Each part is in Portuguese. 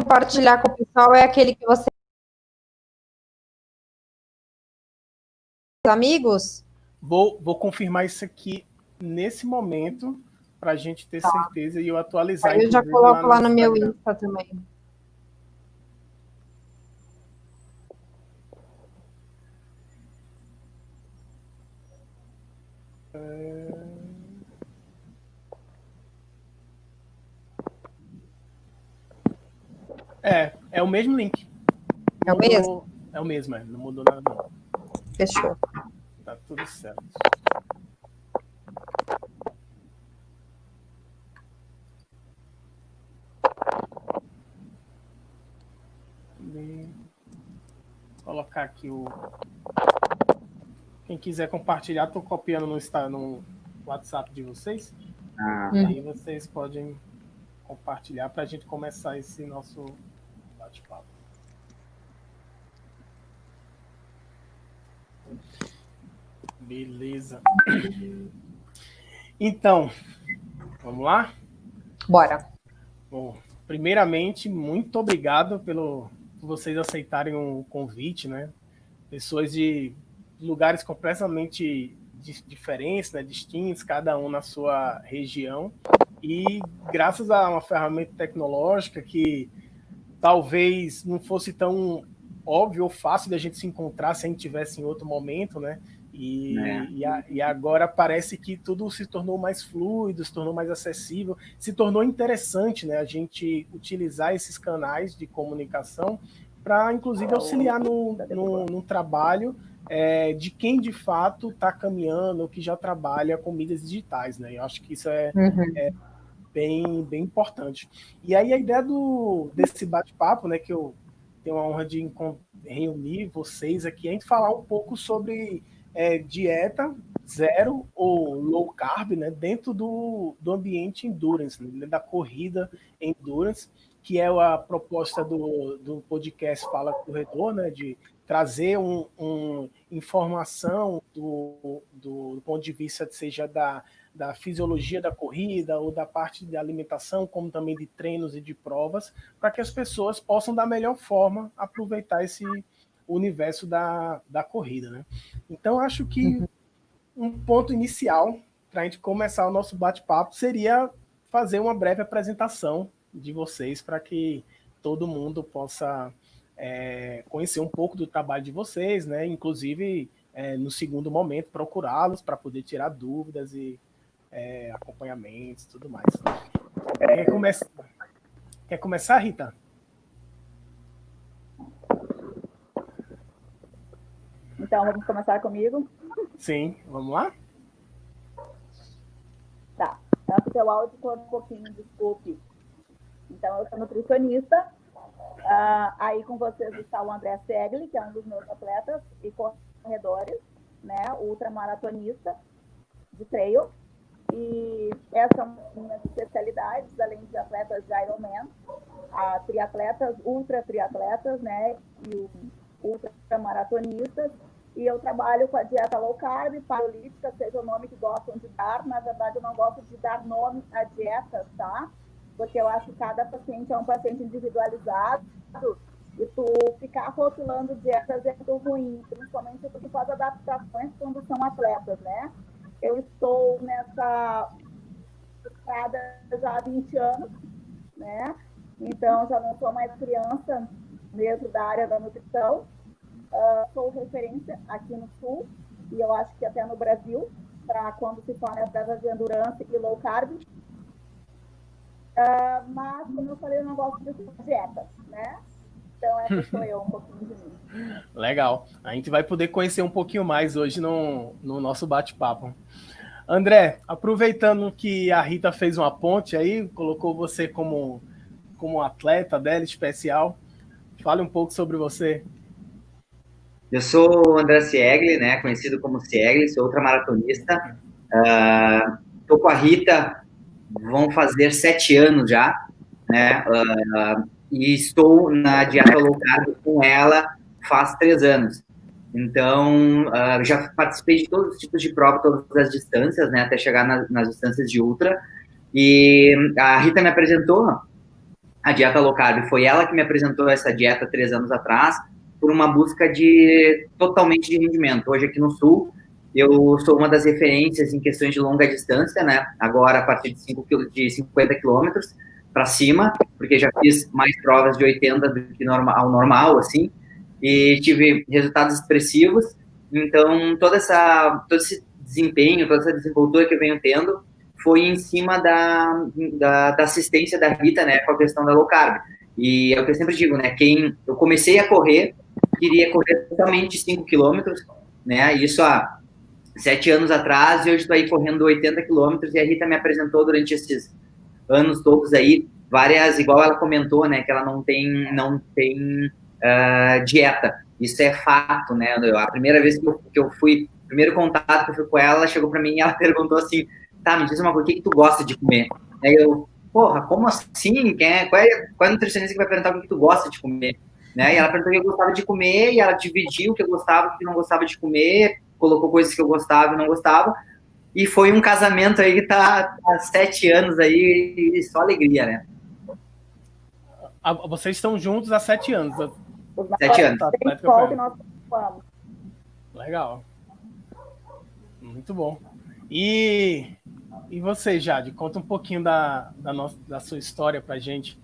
compartilhar com o pessoal é aquele que você amigos? Vou confirmar isso aqui nesse momento para a gente ter certeza e eu atualizar. Aí eu já coloco lá no meu Insta também. É o mesmo link. É o mesmo? É o mesmo, não mudou nada não. Fechou. Tá tudo certo. Vou colocar aqui o... Quem quiser compartilhar, estou copiando no WhatsApp de vocês. Aí vocês podem compartilhar para a gente começar esse nosso bate-papo. Beleza. Então, vamos lá? Bora. Bom, primeiramente, muito obrigado por vocês aceitarem o convite, né? Pessoas de lugares completamente diferentes, né? Distintos, cada um na sua região. E graças a uma ferramenta tecnológica que talvez não fosse tão óbvio ou fácil da gente se encontrar se a gente tivesse em outro momento, né? E agora parece que tudo se tornou mais fluido, se tornou mais acessível, se tornou interessante, né? A gente utilizar esses canais de comunicação para, inclusive, auxiliar no trabalho de quem, de fato, está caminhando ou que já trabalha com mídias digitais, né? Eu acho que isso é bem importante. E aí a ideia desse bate-papo, né, que eu tenho a honra de reunir vocês aqui, é a gente falar um pouco sobre dieta zero ou low carb, né, dentro do ambiente endurance, né, da corrida endurance, que é a proposta do podcast Fala Corredor, né, de trazer informação do ponto de vista, seja da fisiologia da corrida ou da parte de alimentação, como também de treinos e de provas, para que as pessoas possam, da melhor forma, aproveitar esse universo da corrida, né? Então, acho que um ponto inicial para a gente começar o nosso bate-papo seria fazer uma breve apresentação de vocês para que todo mundo possa conhecer um pouco do trabalho de vocês, né? Inclusive, no segundo momento, procurá-los para poder tirar dúvidas e acompanhamentos e tudo mais. Quer começar, Rita? Então, vamos começar comigo? Sim, vamos lá? Tá. Acho que o teu áudio ficou um pouquinho, desculpe. Então, eu sou nutricionista. Aí com vocês está o André Segli, que é um dos meus atletas e corredores, né? Ultramaratonista de trail. E essas são minhas especialidades, além de atletas de Ironman, triatletas, ultra triatletas, né? E ultramaratonistas. E eu trabalho com a dieta low carb, paleolítica, seja o nome que gostam de dar. Na verdade, eu não gosto de dar nome a dietas, tá? Porque eu acho que cada paciente é um paciente individualizado e tu ficar rotulando dietas é muito ruim, principalmente porque tu faz adaptações quando são atletas, né? Eu estou nessa estrada já há 20 anos, né? Então, já não sou mais criança dentro da área da nutrição. Sou referência aqui no Sul e eu acho que até no Brasil, para quando se fala em provas de endurance e low carb. Mas, como eu falei, eu não gosto de dieta, né? Então, essa sou eu, um pouquinho de mim. Legal. A gente vai poder conhecer um pouquinho mais hoje no nosso bate-papo. André, aproveitando que a Rita fez uma ponte aí, colocou você como atleta dela especial, fale um pouco sobre você. Eu sou o André Segli, né, conhecido como Segli, sou ultramaratonista. Estou com a Rita, vão fazer 7 anos já, né, e estou na dieta low carb com ela faz 3 anos. Então, já participei de todos os tipos de prova, todas as distâncias, né, até chegar nas distâncias de ultra. E a Rita me apresentou a dieta low carb. Foi ela que me apresentou essa dieta 3 anos atrás, por uma busca de totalmente de rendimento. Hoje aqui no Sul, eu sou uma das referências em questões de longa distância, né? Agora a partir de 50 quilômetros para cima, porque já fiz mais provas de 80 do que ao normal, assim, e tive resultados expressivos. Então, todo esse desempenho, toda essa desenvoltura que eu venho tendo foi em cima da assistência da Rita, né, com a questão da low carb. E é o que eu sempre digo, né, eu comecei a correr, queria correr totalmente 5 quilômetros, né, isso há 7 anos atrás, e hoje estou aí correndo 80 quilômetros, e a Rita me apresentou durante esses anos todos aí, várias, igual ela comentou, né, que ela não tem dieta. Isso é fato, né? A primeira vez que eu fui, primeiro contato que eu fui com ela, chegou para mim e ela perguntou assim, tá, me diz uma coisa, o que tu gosta de comer? Aí eu, porra, como assim? Qual é a nutricionista que vai perguntar o que tu gosta de comer? Né? E ela perguntou o que eu gostava de comer, e ela dividiu o que eu gostava e o que não gostava de comer, colocou coisas que eu gostava e não gostava, e foi um casamento aí que tá há 7 anos aí, e só alegria, né? Vocês estão juntos há 7 anos. 7 anos. Legal. Muito bom. E você, Jade, conta um pouquinho da sua história pra gente.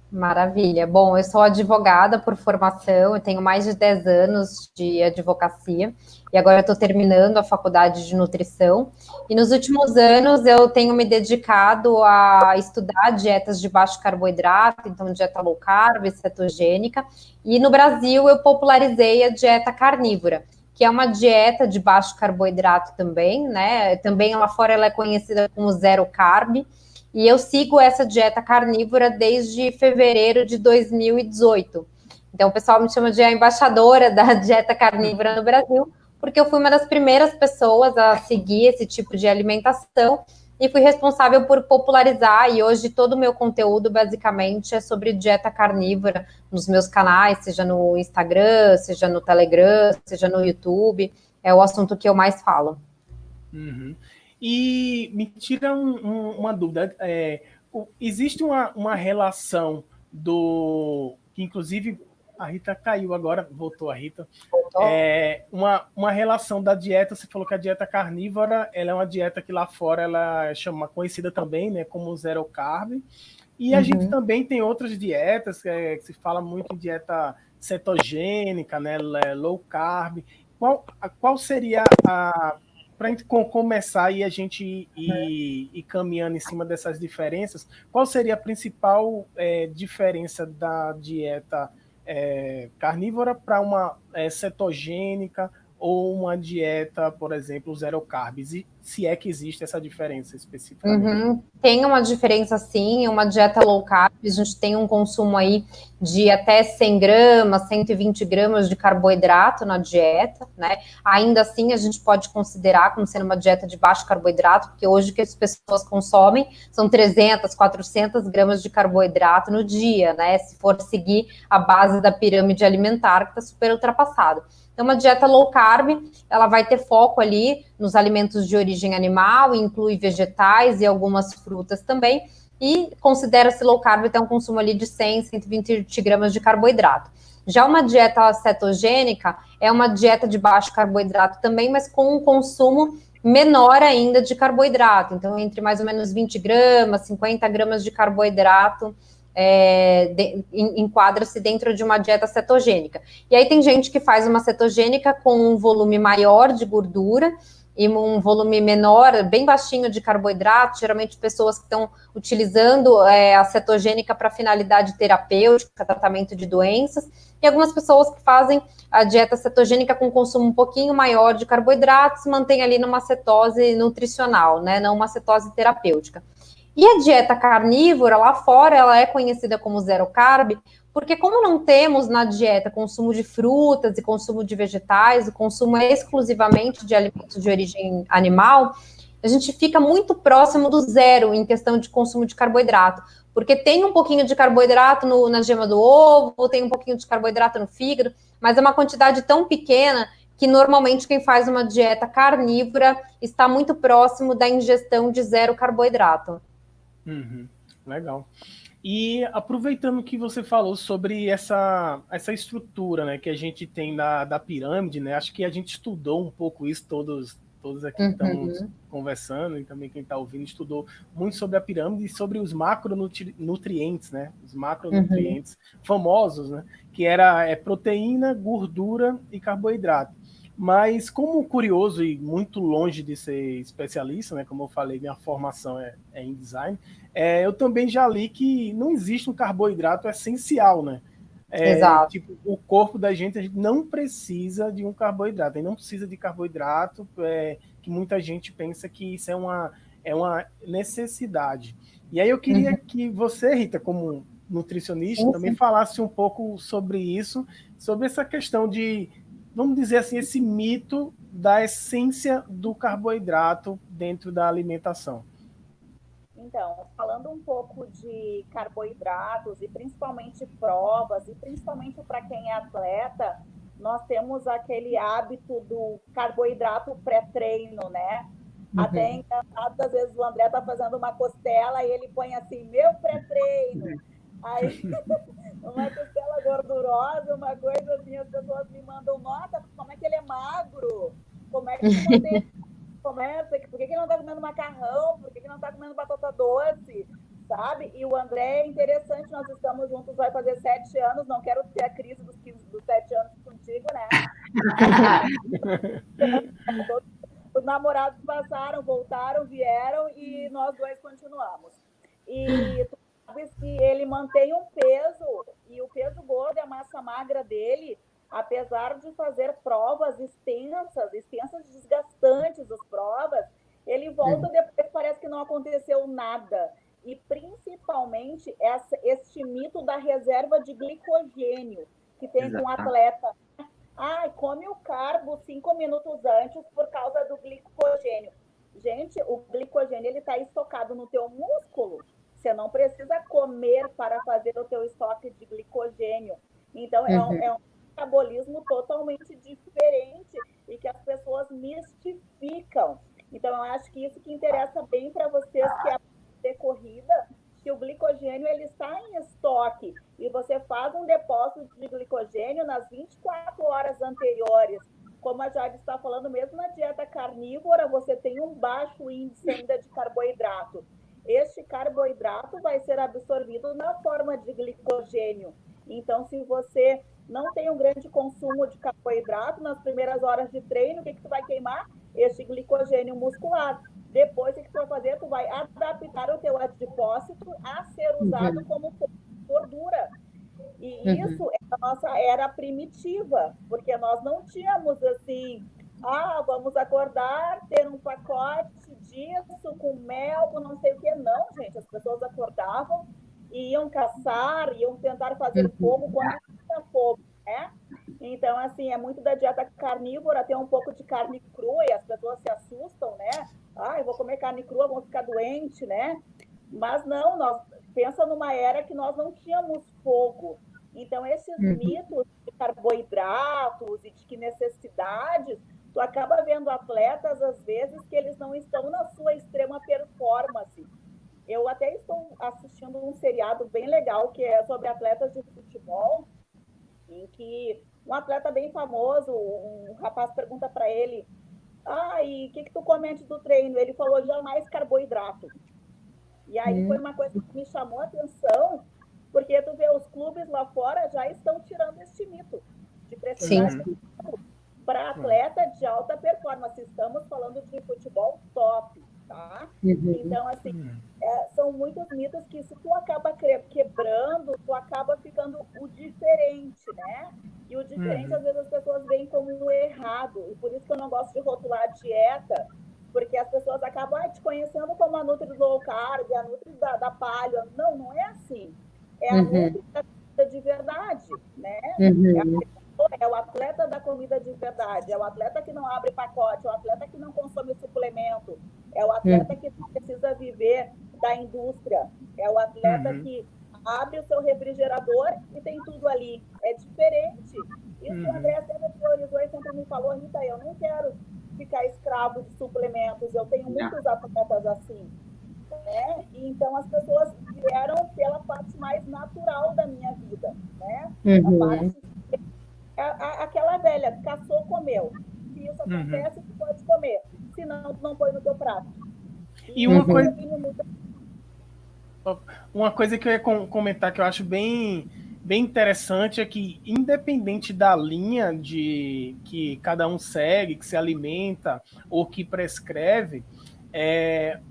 Maravilha. Bom, eu sou advogada por formação, eu tenho mais de 10 anos de advocacia e agora eu estou terminando a faculdade de nutrição. E nos últimos anos eu tenho me dedicado a estudar dietas de baixo carboidrato, então dieta low carb, cetogênica. E no Brasil eu popularizei a dieta carnívora, que é uma dieta de baixo carboidrato também, né? Também lá fora ela é conhecida como zero carb. E eu sigo essa dieta carnívora desde fevereiro de 2018. Então, o pessoal me chama de a embaixadora da dieta carnívora no Brasil, porque eu fui uma das primeiras pessoas a seguir esse tipo de alimentação e fui responsável por popularizar. E hoje todo o meu conteúdo, basicamente, é sobre dieta carnívora nos meus canais, seja no Instagram, seja no Telegram, seja no YouTube. É o assunto que eu mais falo. Uhum. E me tira uma dúvida. Existe uma relação que inclusive a Rita caiu agora, voltou a Rita. Uma relação da dieta, você falou que a dieta carnívora ela é uma dieta que lá fora ela é conhecida também, né, como zero carb. E a gente também tem outras dietas que se fala muito em dieta cetogênica, né, low carb. Qual seria para a gente começar e a gente ir caminhando em cima dessas diferenças, qual seria a principal diferença da dieta carnívora para uma cetogênica ou uma dieta, por exemplo, zero carbs? E se é que existe essa diferença especificamente? Tem uma diferença, sim. Uma dieta low carb, a gente tem um consumo aí de até 100 gramas, 120 gramas de carboidrato na dieta, né? Ainda assim, a gente pode considerar como sendo uma dieta de baixo carboidrato, porque hoje o que as pessoas consomem são 300, 400 gramas de carboidrato no dia, né? Se for seguir a base da pirâmide alimentar, que está super ultrapassado. Então, uma dieta low carb, ela vai ter foco ali nos alimentos de origem animal, inclui vegetais e algumas frutas também, e considera-se low carb até um consumo ali de 100, 120 gramas de carboidrato. Já uma dieta cetogênica é uma dieta de baixo carboidrato também, mas com um consumo menor ainda de carboidrato. Então, entre mais ou menos 20 gramas, 50 gramas de carboidrato, enquadra-se dentro de uma dieta cetogênica. E aí tem gente que faz uma cetogênica com um volume maior de gordura e um volume menor, bem baixinho de carboidrato, geralmente pessoas que estão utilizando a cetogênica para finalidade terapêutica, tratamento de doenças, e algumas pessoas que fazem a dieta cetogênica com consumo um pouquinho maior de carboidratos, mantém ali numa cetose nutricional, né, não uma cetose terapêutica. E a dieta carnívora, lá fora, ela é conhecida como zero carb, porque como não temos na dieta consumo de frutas e consumo de vegetais, o consumo é exclusivamente de alimentos de origem animal, a gente fica muito próximo do zero em questão de consumo de carboidrato, porque tem um pouquinho de carboidrato na gema do ovo, tem um pouquinho de carboidrato no fígado, mas é uma quantidade tão pequena que normalmente quem faz uma dieta carnívora está muito próximo da ingestão de zero carboidrato. Legal. E aproveitando que você falou sobre essa estrutura, né, que a gente tem da pirâmide, né, acho que a gente estudou um pouco isso, todos aqui estamos conversando, e também quem está ouvindo estudou muito sobre a pirâmide e sobre os macronutrientes, né, os macronutrientes famosos, né, que era proteína, gordura e carboidrato. Mas como curioso e muito longe de ser especialista, né, como eu falei, minha formação é em design, eu também já li que não existe um carboidrato essencial, né? Exato. Tipo, o corpo da gente, a gente não precisa de um carboidrato, a gente não precisa de carboidrato, que muita gente pensa que isso é uma necessidade. E aí eu queria que você, Rita, como nutricionista, também falasse um pouco sobre isso, sobre essa questão de, vamos dizer assim, esse mito da essência do carboidrato dentro da alimentação. Então, falando um pouco de carboidratos e principalmente provas, e principalmente para quem é atleta, nós temos aquele hábito do carboidrato pré-treino, né? Até é engraçado, às vezes o André está fazendo uma costela e ele põe assim, meu pré-treino. Aí, uma costela gordurosa, uma coisa assim, as pessoas me mandam, nossa, como é que ele é magro? Como é que ele não tem comércio, por que ele não está comendo macarrão, por que ele não está comendo batata doce, sabe? E o André é interessante, nós estamos juntos, vai fazer 7 anos, não quero ter a crise dos 7 anos contigo, né? Os namorados passaram, voltaram, vieram e nós dois continuamos. E tu sabes que ele mantém um peso, e o peso gordo é a massa magra dele, apesar de fazer provas extensas, desgastantes as provas, ele volta depois, parece que não aconteceu nada. E principalmente este mito da reserva de glicogênio, que tem com um atleta. Come o carbo 5 minutos antes por causa do glicogênio. Gente, o glicogênio ele está estocado no teu músculo. Você não precisa comer para fazer o teu estoque de glicogênio. Então, é um metabolismo totalmente diferente e que as pessoas mistificam. Então, eu acho que isso que interessa bem para vocês, que é a corrida, que o glicogênio ele está em estoque e você faz um depósito de glicogênio nas 24 horas anteriores. Como a Jade está falando, mesmo na dieta carnívora, você tem um baixo índice ainda de carboidrato. Este carboidrato vai ser absorvido na forma de glicogênio. Então, se você não tem um grande consumo de carboidrato nas primeiras horas de treino, o que tu vai queimar? Este glicogênio muscular. Depois, o que tu vai fazer? Tu vai adaptar o teu adipócito a ser usado como gordura. E isso é a nossa era primitiva, porque nós não tínhamos assim, vamos acordar, ter um pacote disso com mel, com não sei o que. Não, gente, as pessoas acordavam e iam caçar, iam tentar fazer fogo quando tinha fogo, né? Então, assim, é muito da dieta carnívora, ter um pouco de carne crua e as pessoas se assustam, né? Eu vou comer carne crua, vou ficar doente, né? Mas não, nós pensa numa era que nós não tínhamos fogo. Então, esses mitos de carboidratos e de que necessidades, tu acaba vendo atletas, às vezes, que eles não estão na sua extrema performance. Eu até estou assistindo um seriado bem legal, que é sobre atletas de futebol, em que um atleta bem famoso, um rapaz pergunta para ele, e o que tu come antes do treino? Ele falou, jamais carboidrato. E aí foi uma coisa que me chamou a atenção, porque tu vê, os clubes lá fora já estão tirando este mito de precisar para atleta de alta performance. Estamos falando de futebol top, tá? Então, assim, são muitos mitos que se tu acaba quebrando, tu acaba ficando o diferente, né? E o diferente, às vezes, as pessoas veem como um errado. E por isso que eu não gosto de rotular a dieta, porque as pessoas acabam te conhecendo como a Nutri do low carb, a Nutri da paleo. Não, não é assim. É a Nutri da comida de verdade, né? É o atleta da comida de verdade, é o atleta que não abre pacote, é o atleta que não consome suplemento, é o atleta que não precisa viver da indústria, é o atleta que abre o seu refrigerador e tem tudo ali. É diferente. Isso o André sempre priorizou e sempre me falou, Rita, eu não quero ficar escravo de suplementos, eu tenho muitos atletas assim. Né? E então as pessoas vieram pela parte mais natural da minha vida, né? Uhum. A parte, aquela velha, caçou, comeu. Se isso acontece, tu pode comer. Se não, tu não põe no teu prato. E uma coisa que eu ia comentar que eu acho bem interessante é que, independente da linha que cada um segue, que se alimenta ou que prescreve,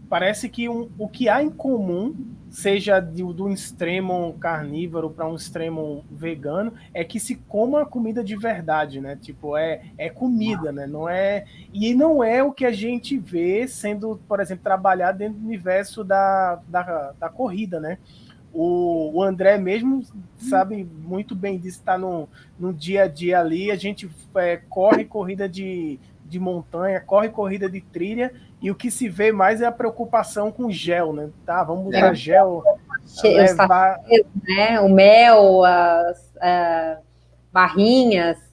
parece que o que há em comum, seja do extremo carnívoro para um extremo vegano, é que se coma comida de verdade, né? Tipo, é comida, né? Não é o que a gente vê sendo, por exemplo, trabalhado dentro do universo da corrida, né? O André mesmo sabe muito bem disso, está no dia a dia ali, a gente corre corrida de montanha, corre corrida de trilha, e o que se vê mais é a preocupação com gel, né? Tá, vamos botar gel, levar... né? O mel, as barrinhas.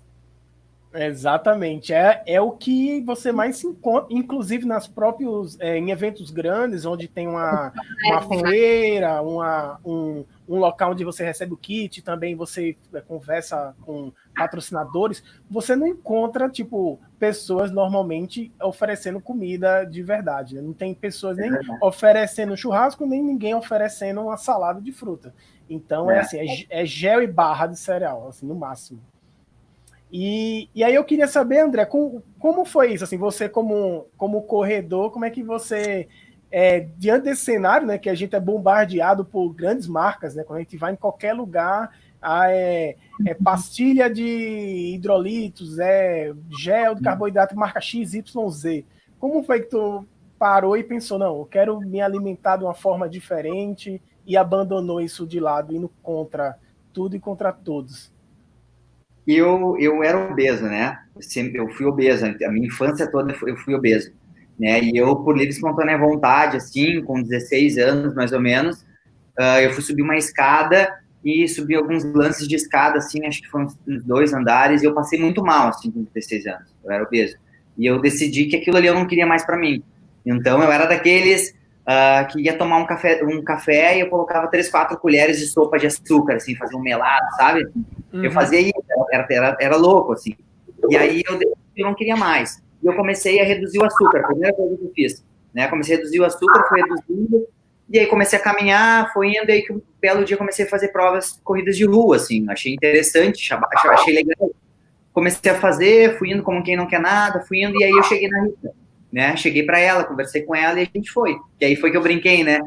Exatamente, é o que você mais se encontra, inclusive em eventos grandes, onde tem uma feira, um local onde você recebe o kit, também você conversa com patrocinadores, você não encontra, tipo, pessoas normalmente oferecendo comida de verdade, né? Não tem pessoas nem oferecendo churrasco, nem ninguém oferecendo uma salada de fruta. Então, é gel e barra de cereal, assim, no máximo. E aí eu queria saber, André, como foi isso? Assim, você como corredor, como é que você, diante desse cenário, né, que a gente é bombardeado por grandes marcas, né, quando a gente vai em qualquer lugar, pastilha de hidrolitos, gel de carboidrato marca XYZ. Como foi que tu parou e pensou, não, eu quero me alimentar de uma forma diferente e abandonou isso de lado, indo contra tudo e contra todos? Eu era obeso, né? Eu fui obeso, a minha infância toda eu fui obeso, né? E eu, por livre e espontânea vontade, assim, com 16 anos, mais ou menos, eu fui subir uma escada e subi alguns lances de escada, assim, acho que foram uns 2 andares, e eu passei muito mal, assim, com 16 anos, eu era obeso. E eu decidi que aquilo ali eu não queria mais para mim. Então, eu era daqueles que ia tomar um café e eu colocava 3, 4 colheres de sopa de açúcar, assim, fazia um melado, sabe? Eu fazia isso, era louco, assim. E aí eu não queria mais. E eu comecei a reduzir o açúcar, a primeira coisa que eu fiz, né? Comecei a reduzir o açúcar, fui reduzindo, e aí comecei a caminhar, foi indo, aí que um belo dia comecei a fazer corridas de rua, assim, achei interessante, achei legal. Comecei a fazer, fui indo como quem não quer nada, fui indo, e aí eu cheguei na Rita, né? Cheguei para ela, conversei com ela, e a gente foi. E aí foi que eu brinquei, né?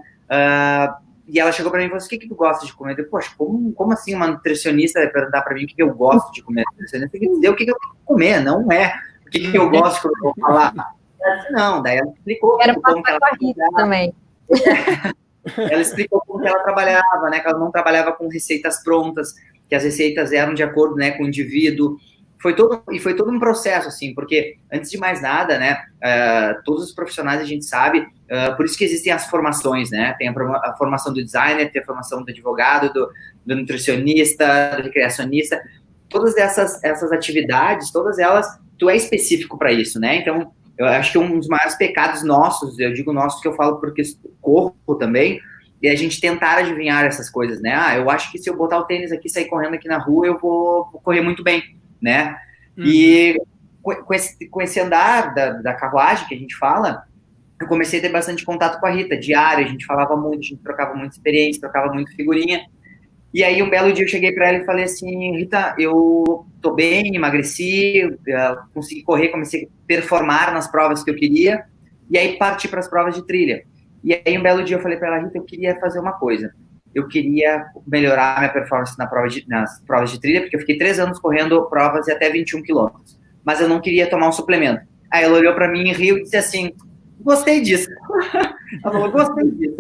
E ela chegou para mim e falou assim, o que tu gosta de comer? Eu falei, poxa, como assim uma nutricionista vai perguntar para mim o que eu gosto de comer? Você tem que dizer o que eu tenho que comer, não é o que eu gosto que eu vou falar. Ela disse, não, daí ela explicou como que ela trabalhava. Também. Ela explicou como que ela trabalhava, né? Que ela não trabalhava com receitas prontas, que as receitas eram de acordo, né, com o indivíduo. Foi todo um processo, assim, porque, antes de mais nada, né, todos os profissionais a gente sabe, por isso que existem as formações, né, tem a formação do designer, tem a formação do advogado, do nutricionista, do recreacionista, todas essas atividades, todas elas, tu é específico para isso, né, então, eu acho que um dos maiores pecados nossos, eu digo nossos que eu falo porque corro também, é a gente tentar adivinhar essas coisas, né, eu acho que se eu botar o tênis aqui e sair correndo aqui na rua, eu vou correr muito bem, né? E com esse andar da carruagem que a gente fala, eu comecei a ter bastante contato com a Rita, diário, a gente falava muito, a gente trocava muita experiência, trocava muito figurinha, e aí um belo dia eu cheguei para ela e falei assim, Rita, eu tô bem, emagreci, consegui correr, comecei a performar nas provas que eu queria, e aí parti para as provas de trilha. E aí um belo dia eu falei para ela, Rita, eu queria fazer uma coisa, eu queria melhorar minha performance nas provas de trilha, porque eu fiquei 3 anos correndo provas de até 21 quilômetros, mas eu não queria tomar um suplemento. Aí ela olhou para mim e riu e disse assim, gostei disso. Ela falou, gostei disso.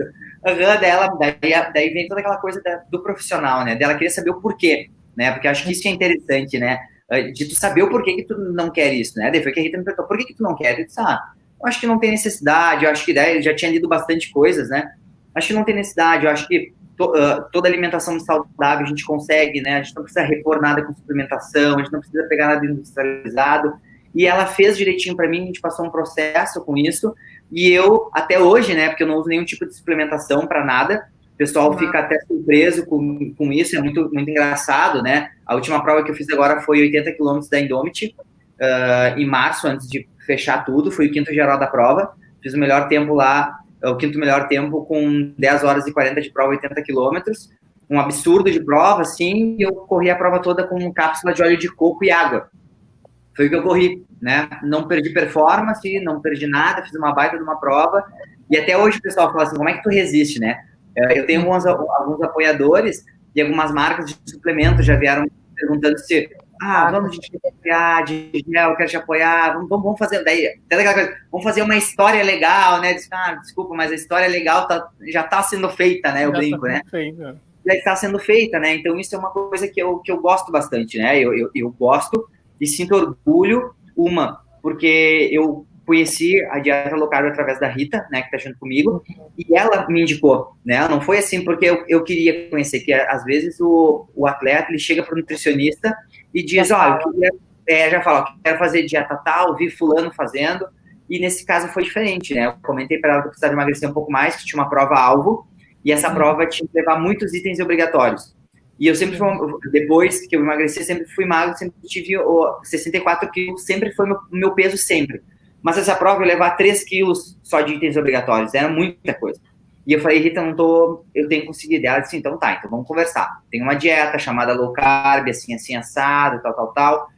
Daí vem toda aquela coisa do profissional, né? Dela queria saber o porquê, né? Porque eu acho que isso é interessante, né? De tu saber o porquê que tu não quer isso, né? Daí foi que a Rita me perguntou, por que tu não quer? Eu disse, eu acho que não tem necessidade, eu acho que daí eu já tinha lido bastante coisas, né? Acho que não tem necessidade, eu acho que toda alimentação saudável a gente consegue, né? A gente não precisa repor nada com suplementação, a gente não precisa pegar nada industrializado. E ela fez direitinho para mim, a gente passou um processo com isso. E eu, até hoje, né? Porque eu não uso nenhum tipo de suplementação para nada, O pessoal fica até surpreso com isso, é muito, muito engraçado, né? A última prova que eu fiz agora foi 80 quilômetros da Indomit, em março, antes de fechar tudo, foi o quinto geral da prova. Fiz o melhor tempo lá, o quinto melhor tempo com 10 horas e 40 de prova, 80 quilômetros. Um absurdo de prova, assim, e eu corri a prova toda com cápsula de óleo de coco e água. Foi o que eu corri, né? Não perdi performance, não perdi nada, fiz uma baita de uma prova. E até hoje o pessoal fala assim, como é que tu resiste, né? Eu tenho alguns apoiadores e algumas marcas de suplemento já vieram perguntando se vamos te apoiar, de gel, quero te apoiar, vamos fazer, daí, aquela coisa, vamos fazer uma história legal, né? Desculpa, mas a história legal já está sendo feita, né? Eu brinco, né? Já está sendo feita, né? Então isso é uma coisa que eu gosto bastante, né? Eu gosto e sinto orgulho, porque eu conheci a dieta low carb através da Rita, né, que tá junto comigo, e ela me indicou, né, não foi assim porque eu queria conhecer, que às vezes o atleta, ele chega pro nutricionista e diz, já fala, eu quero fazer dieta tal, vi fulano fazendo, e nesse caso foi diferente, né, eu comentei para ela que eu precisava emagrecer um pouco mais, que tinha uma prova-alvo, e essa prova tinha que levar muitos itens obrigatórios. E eu sempre depois que eu emagreci, sempre fui magro, sempre tive 64 quilos, sempre foi meu peso, sempre. Mas essa prova eu levar 3 quilos só de itens obrigatórios, era muita coisa. E eu falei, Rita, eu tenho conseguido. Ela disse, então vamos conversar. Tem uma dieta chamada low carb, assim, assado, tal.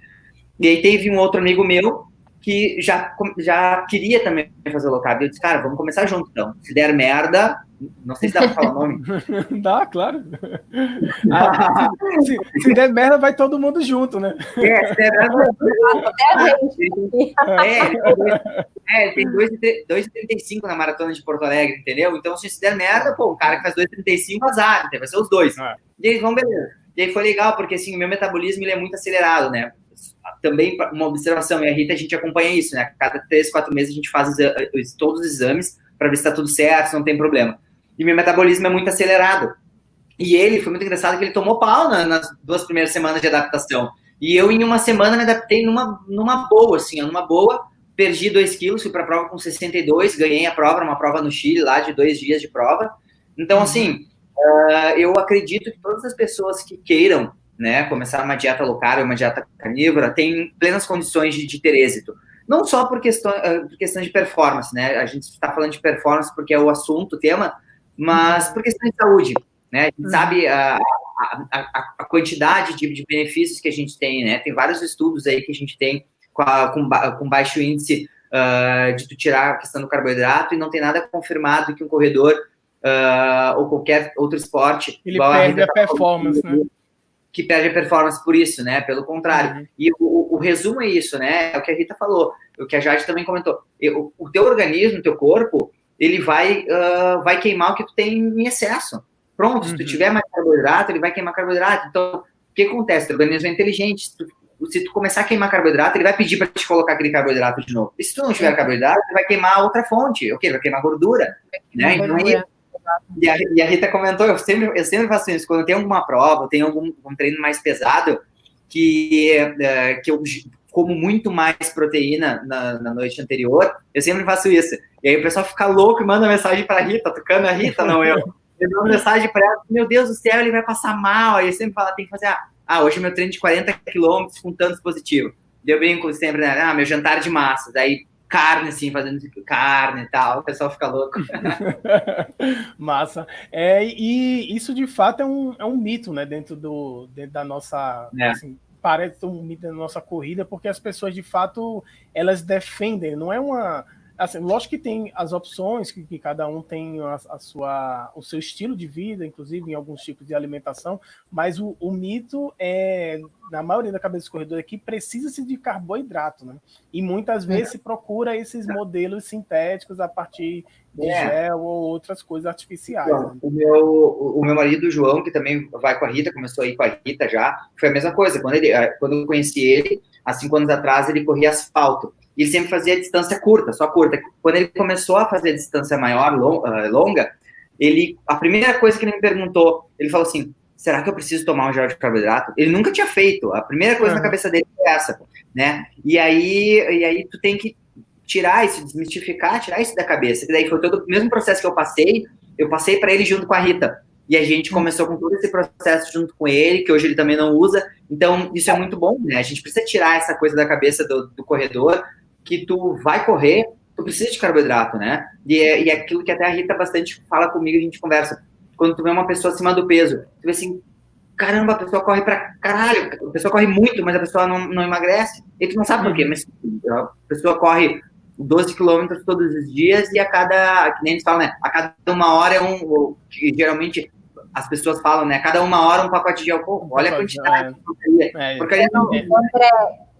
E aí teve um outro amigo meu que já queria também fazer low carb. Eu disse, cara, vamos começar junto, então. Se der merda, não sei se dá pra falar o nome. Dá, claro. Se der merda, vai todo mundo junto, né? Se der merda, ele tem 2,35 na maratona de Porto Alegre, entendeu? Então, se der merda, o cara que faz 2,35, azar, vai ser os dois. E aí, vamos, beleza. E aí foi legal, porque assim, o meu metabolismo ele é muito acelerado, né? Também uma observação, e a Rita, a gente acompanha isso, né? Cada 3, 4 meses a gente faz todos os exames para ver se tá tudo certo, se não tem problema. E meu metabolismo é muito acelerado. E ele, foi muito engraçado que ele tomou pau nas 2 primeiras semanas de adaptação. E eu, em uma semana, me adaptei numa boa, assim, perdi 2 quilos, fui pra prova com 62, ganhei a prova, uma prova no Chile, lá de 2 dias de prova. Então, assim, eu acredito que todas as pessoas que queiram, né, começar uma dieta low carb, uma dieta carnívora, têm plenas condições de ter êxito. Não só por questão de performance, né? A gente está falando de performance porque é o assunto, o tema, mas por questão de saúde, né? A gente sabe a quantidade de benefícios que a gente tem, né? Tem vários estudos aí que a gente tem com baixo índice de tu tirar a questão do carboidrato, e não tem nada confirmado que um corredor ou qualquer outro esporte... Ele perde a performance, né? Que perde a performance por isso, né? Pelo contrário. E o resumo é isso, né? É o que a Rita falou, o que a Jade também comentou. O teu organismo, o teu corpo, ele vai queimar o que tu tem em excesso. Pronto, se tu tiver mais carboidrato, ele vai queimar carboidrato. Então, o que acontece? O teu organismo é inteligente. Se tu começar a queimar carboidrato, ele vai pedir para te colocar aquele carboidrato de novo. E se tu não tiver carboidrato, ele vai queimar outra fonte. O quê? Vai queimar gordura. Né? Então, e a Rita comentou, eu sempre faço isso, quando eu tenho alguma prova, eu tenho algum treino mais pesado, que eu como muito mais proteína na noite anterior, eu sempre faço isso. E aí o pessoal fica louco e manda mensagem para a Rita, tocando a Rita, não eu. Eu dou uma mensagem para ela, meu Deus do céu, ele vai passar mal. Aí eu sempre falo, tem que fazer, hoje é meu treino de 40 quilômetros com tantos positivos. Eu brinco sempre, né, meu jantar de massas, aí carne, assim, fazendo carne e tal, o pessoal fica louco. Massa. E isso, de fato, é um mito, né, dentro da nossa... Assim, parece um mito da nossa corrida, porque as pessoas, de fato, elas defendem, não é uma... Assim, lógico que tem as opções, que cada um tem o seu estilo de vida, inclusive em alguns tipos de alimentação, mas o mito na maioria da cabeça dos corredores aqui, precisa-se de carboidrato, né? E muitas vezes se procura esses modelos sintéticos a partir de gel ou outras coisas artificiais. Então, né? O meu marido, o João, que também vai com a Rita, começou a ir com a Rita já, foi a mesma coisa. Quando eu conheci ele, há 5 anos atrás, ele corria asfalto. E ele sempre fazia distância curta, só curta. Quando ele começou a fazer distância maior, longa, a primeira coisa que ele me perguntou, ele falou assim, será que eu preciso tomar um gel de carboidrato? Ele nunca tinha feito. A primeira coisa na cabeça dele foi essa, né? E aí tu tem que tirar isso, desmistificar, tirar isso da cabeça. E daí foi todo o mesmo processo que eu passei para ele junto com a Rita. e a gente começou com todo esse processo junto com ele, que hoje ele também não usa. Então, isso é muito bom, né? A gente precisa tirar essa coisa da cabeça do corredor, que tu vai correr, tu precisa de carboidrato, né? E é aquilo que até a Rita bastante fala comigo, a gente conversa. Quando tu vê uma pessoa acima do peso, tu vê assim, caramba, a pessoa corre pra caralho, a pessoa corre muito, mas a pessoa não emagrece. E tu não sabe por quê, mas a pessoa corre 12 quilômetros todos os dias e a cada, que nem eles falam, né? A cada 1 hora que geralmente as pessoas falam, né? A cada 1 hora um pacote de álcool. Olha a quantidade de porcaria. Porcaria não. André,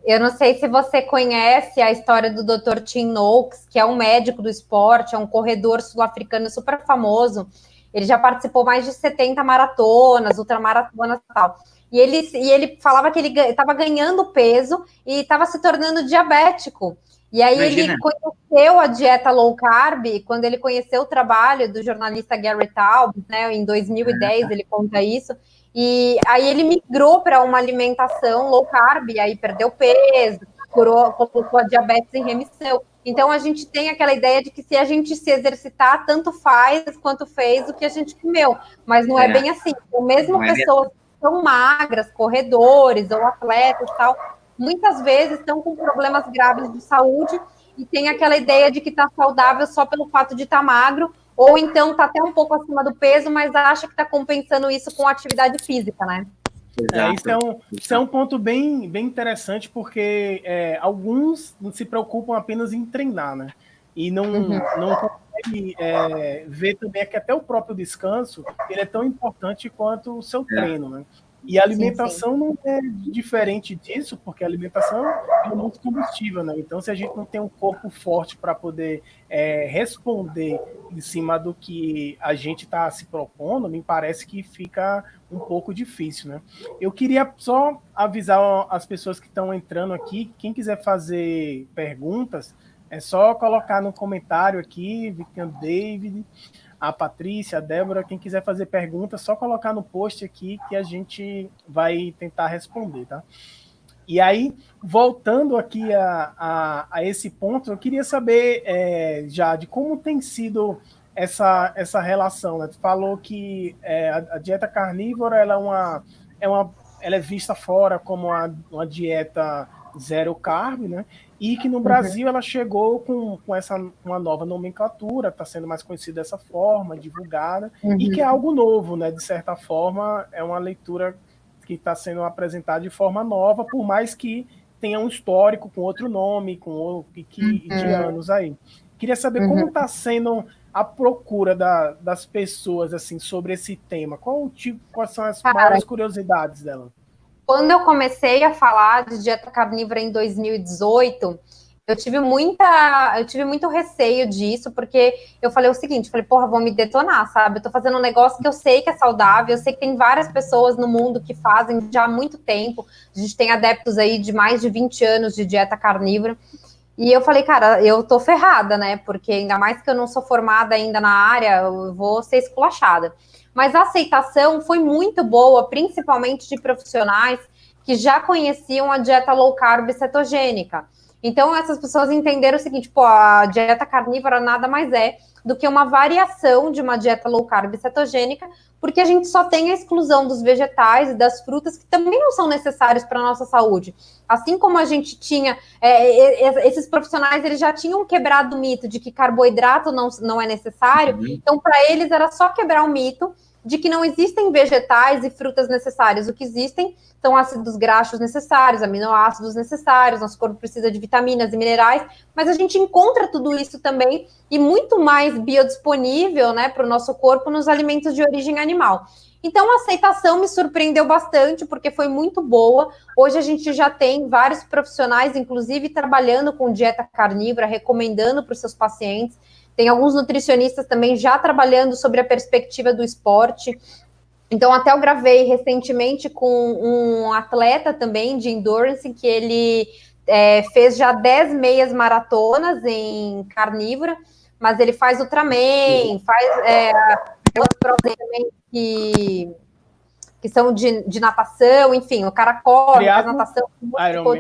eu não sei se você conhece a história do Dr. Tim Noakes, que é um médico do esporte, é um corredor sul-africano super famoso. Ele já participou mais de 70 maratonas, ultramaratonas e tal. E ele falava que ele estava ganhando peso e estava se tornando diabético. E aí ele conheceu a dieta low carb, quando ele conheceu o trabalho do jornalista Gary Taubes, né, em 2010, ele conta isso, e aí ele migrou para uma alimentação low carb, aí perdeu peso, colocou a diabetes em remissão. Então, a gente tem aquela ideia de que se a gente se exercitar, tanto faz quanto fez o que a gente comeu, mas não é bem assim. Então, mesmo pessoas que são magras, corredores ou atletas e tal, muitas vezes estão com problemas graves de saúde e tem aquela ideia de que está saudável só pelo fato de estar magro, ou então está até um pouco acima do peso, mas acha que está compensando isso com atividade física, né? Isso é um ponto bem interessante, porque alguns se preocupam apenas em treinar, né? E não consegue ver também que até o próprio descanso ele é tão importante quanto o seu treino, né? E a alimentação não é diferente disso, porque a alimentação é muito combustível, né? Então, se a gente não tem um corpo forte para poder responder em cima do que a gente está se propondo, me parece que fica um pouco difícil, né? Eu queria só avisar as pessoas que estão entrando aqui, quem quiser fazer perguntas, é só colocar no comentário aqui, Victor David, a Patrícia, a Débora, quem quiser fazer pergunta, só colocar no post aqui que a gente vai tentar responder, tá? E aí, voltando aqui a esse ponto, eu queria saber, Jade, como tem sido essa relação, né? Tu falou que a dieta carnívora ela é vista fora como uma dieta zero carb, né? E que no Brasil ela chegou com uma nova nomenclatura, está sendo mais conhecida dessa forma, divulgada, e que é algo novo, né? De certa forma, é uma leitura que está sendo apresentada de forma nova, por mais que tenha um histórico com outro nome, de anos aí. Queria saber como está sendo a procura das pessoas assim sobre esse tema. Quais são as maiores curiosidades dela? Quando eu comecei a falar de dieta carnívora em 2018, eu tive muito receio disso, porque eu falei o seguinte, porra, vou me detonar, sabe? Eu tô fazendo um negócio que eu sei que é saudável, eu sei que tem várias pessoas no mundo que fazem já há muito tempo, a gente tem adeptos aí de mais de 20 anos de dieta carnívora, e eu falei, cara, eu tô ferrada, né? Porque ainda mais que eu não sou formada ainda na área, eu vou ser esculachada. Mas a aceitação foi muito boa, principalmente de profissionais que já conheciam a dieta low carb cetogênica. Então, essas pessoas entenderam o seguinte, a dieta carnívora nada mais é do que uma variação de uma dieta low carb cetogênica, porque a gente só tem a exclusão dos vegetais e das frutas que também não são necessários para a nossa saúde. Assim como a gente tinha, esses profissionais, eles já tinham quebrado o mito de que carboidrato não é necessário, então para eles era só quebrar o mito de que não existem vegetais e frutas necessárias. O que existem são ácidos graxos necessários, aminoácidos necessários, nosso corpo precisa de vitaminas e minerais, mas a gente encontra tudo isso também e muito mais biodisponível, né, para o nosso corpo nos alimentos de origem animal. Então, a aceitação me surpreendeu bastante, porque foi muito boa. Hoje a gente já tem vários profissionais, inclusive, trabalhando com dieta carnívora, recomendando para os seus pacientes. Tem alguns nutricionistas também já trabalhando sobre a perspectiva do esporte. Então, até eu gravei recentemente com um atleta também de endurance, que ele fez já 10 meias maratonas em carnívora, mas ele faz Ultraman, faz aquelas provas também que são de natação, enfim, o cara corre, faz natação,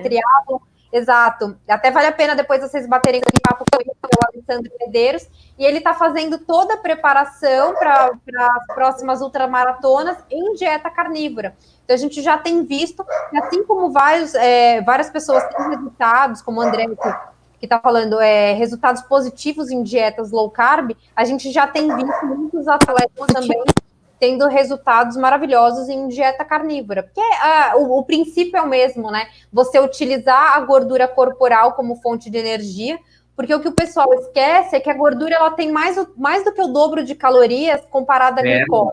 triatlo. Exato. Até vale a pena depois vocês baterem aqui papo com ele, Alessandro Medeiros, e ele está fazendo toda a preparação para as próximas ultramaratonas em dieta carnívora. Então, a gente já tem visto, assim como várias pessoas têm resultados, como o André, que está falando, resultados positivos em dietas low carb, a gente já tem visto muitos atletas também tendo resultados maravilhosos em dieta carnívora, porque o princípio é o mesmo, né? Você utilizar a gordura corporal como fonte de energia, porque o que o pessoal esquece é que a gordura ela tem mais do que o dobro de calorias comparada à glicose.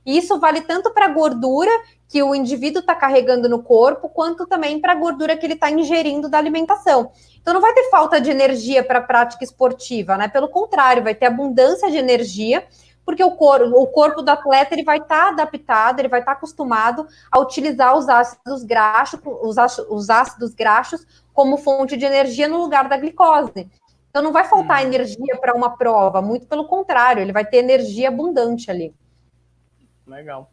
E isso vale tanto para a gordura que o indivíduo está carregando no corpo, quanto também para a gordura que ele está ingerindo da alimentação. Então não vai ter falta de energia para a prática esportiva, né? Pelo contrário, vai ter abundância de energia, porque o corpo do atleta ele vai estar adaptado, ele vai estar acostumado a utilizar os ácidos graxos como fonte de energia no lugar da glicose. Então não vai faltar energia para uma prova, muito pelo contrário, ele vai ter energia abundante ali. Legal.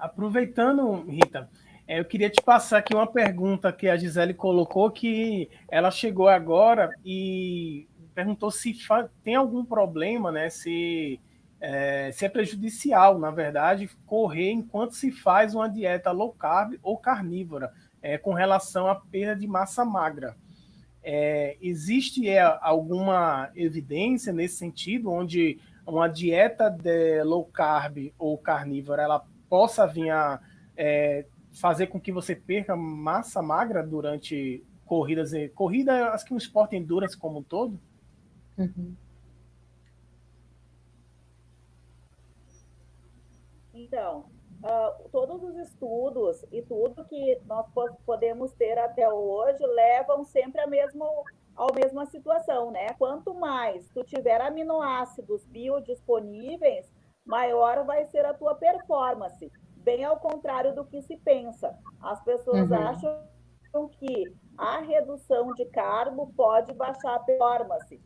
Aproveitando, Rita, eu queria te passar aqui uma pergunta que a Gisele colocou, que ela chegou agora e perguntou se tem algum problema, né? Se é prejudicial, na verdade, correr enquanto se faz uma dieta low carb ou carnívora, com relação à perda de massa magra. Existe alguma evidência nesse sentido, onde uma dieta de low carb ou carnívora ela possa vir a fazer com que você perca massa magra durante corridas, acho que um esporte endurance como um todo? Uhum. Então, todos os estudos e tudo que nós podemos ter até hoje levam sempre à mesma situação, né? Quanto mais tu tiver aminoácidos biodisponíveis, maior vai ser a tua performance. Bem ao contrário do que se pensa. As pessoas acham que a redução de carbo pode baixar a performance.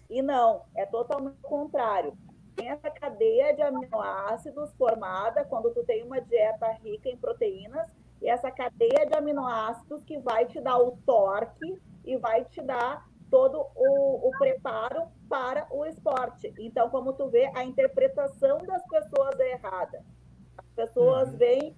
E não, é totalmente o contrário. Tem essa cadeia de aminoácidos formada quando tu tem uma dieta rica em proteínas, e essa cadeia de aminoácidos que vai te dar o torque e vai te dar todo o preparo para o esporte. Então, como tu vê, a interpretação das pessoas é errada. As pessoas veem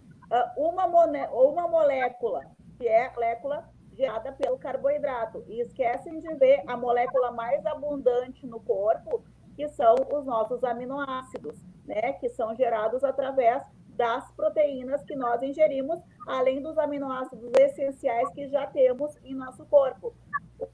uma molécula, que é a molécula gerada pelo carboidrato, e esquecem de ver a molécula mais abundante no corpo, que são os nossos aminoácidos, né? Que são gerados através das proteínas que nós ingerimos, além dos aminoácidos essenciais que já temos em nosso corpo.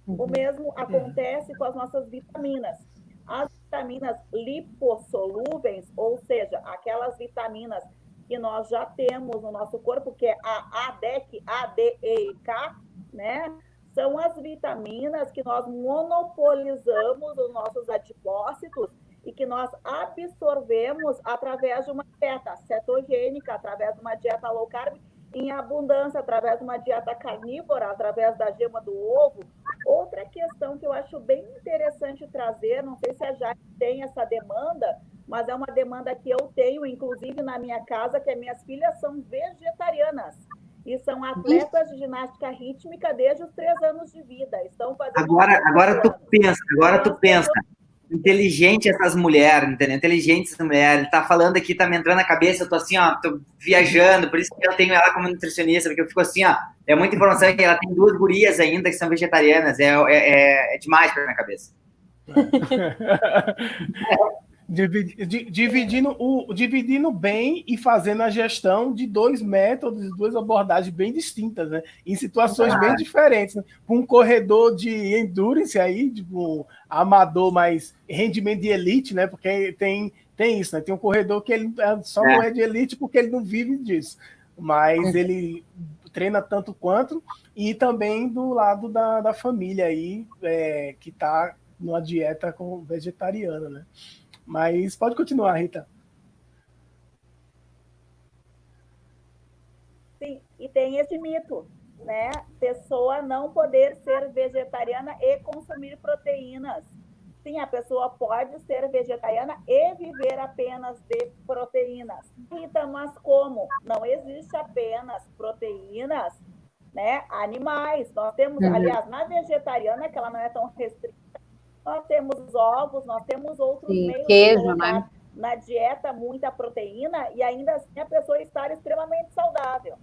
O mesmo acontece com as nossas vitaminas. As vitaminas lipossolúveis, ou seja, aquelas vitaminas que nós já temos no nosso corpo, que é a ADEC, A, D, E e K, né? São as vitaminas que nós monopolizamos os nossos adipócitos e que nós absorvemos através de uma dieta cetogênica, através de uma dieta low carb, em abundância, através de uma dieta carnívora, através da gema do ovo. Outra questão que eu acho bem interessante trazer, não sei se a Jaque tem essa demanda, mas é uma demanda que eu tenho, inclusive na minha casa, que as minhas filhas são vegetarianas. E são atletas de ginástica rítmica desde os 3 anos de vida. Estão fazendo agora tu pensa. Inteligente essas mulheres, entendeu? Inteligente essas mulheres. Ele tá falando aqui, tá me entrando na cabeça, eu tô assim, ó, tô viajando, por isso que eu tenho ela como nutricionista, porque eu fico assim, ó, é muita informação que ela tem 2 gurias ainda que são vegetarianas, é demais pra minha cabeça. Dividindo bem e fazendo a gestão de 2 métodos, 2 abordagens bem distintas, né? Em situações bem diferentes. Né? Com um corredor de endurance aí, tipo, amador, mas rendimento de elite, né? Porque tem isso, né? Tem um corredor que ele só não é de elite porque ele não vive disso. Mas ele treina tanto quanto, e também do lado da família aí, que está numa dieta vegetariana, né? Mas pode continuar, Rita. Sim, e tem esse mito, né? Pessoa não poder ser vegetariana e consumir proteínas. Sim, a pessoa pode ser vegetariana e viver apenas de proteínas. Rita, mas como? Não existe apenas proteínas, né? Animais. Nós temos, aliás, na vegetariana, que ela não é tão restrita, nós temos ovos, nós temos outros meios queijo, de colocar né? na dieta muita proteína e ainda assim a pessoa estar extremamente saudável.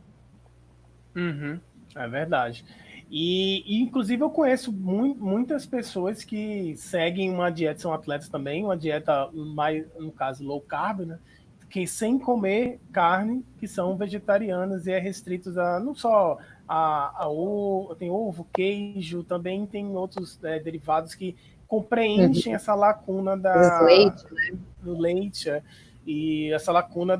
Uhum, é verdade. Inclusive, eu conheço muitas pessoas que seguem uma dieta, são atletas também, uma dieta mais, no caso, low carb, né? Que sem comer carne, que são vegetarianas e é restritos a não só tem ovo, queijo, também tem outros derivados que preenchem essa lacuna Leite, do leite, e essa lacuna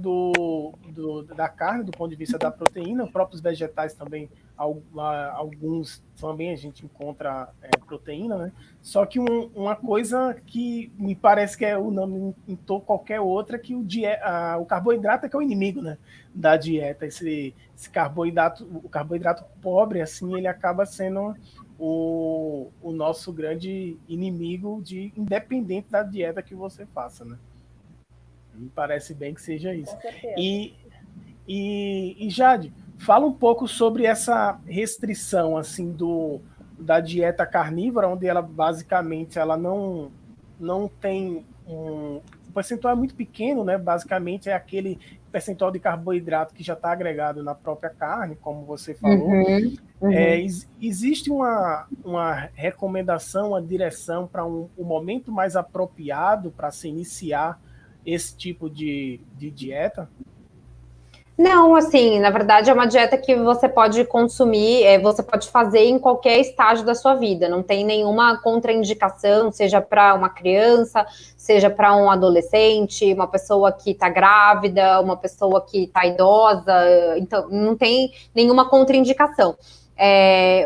da carne, do ponto de vista da proteína. Os próprios vegetais também, alguns também a gente encontra proteína, né? Só que uma coisa que me parece que é unânime em qualquer outra, que o carboidrato é que é o inimigo, né, da dieta. Esse carboidrato, o carboidrato pobre, assim, ele acaba sendo o nosso grande inimigo, independente da dieta que você faça, né? Me parece bem que seja isso. Com certeza. E Jade, fala um pouco sobre essa restrição assim da dieta carnívora, onde ela basicamente ela não tem o percentual é muito pequeno, né? Basicamente é aquele percentual de carboidrato que já está agregado na própria carne, como você falou. Existe uma recomendação, uma direção para um momento mais apropriado para se iniciar esse tipo de dieta? Não, assim, na verdade é uma dieta que você pode consumir, você pode fazer em qualquer estágio da sua vida, não tem nenhuma contraindicação, seja para uma criança, seja para um adolescente, uma pessoa que está grávida, uma pessoa que está idosa, então não tem nenhuma contraindicação.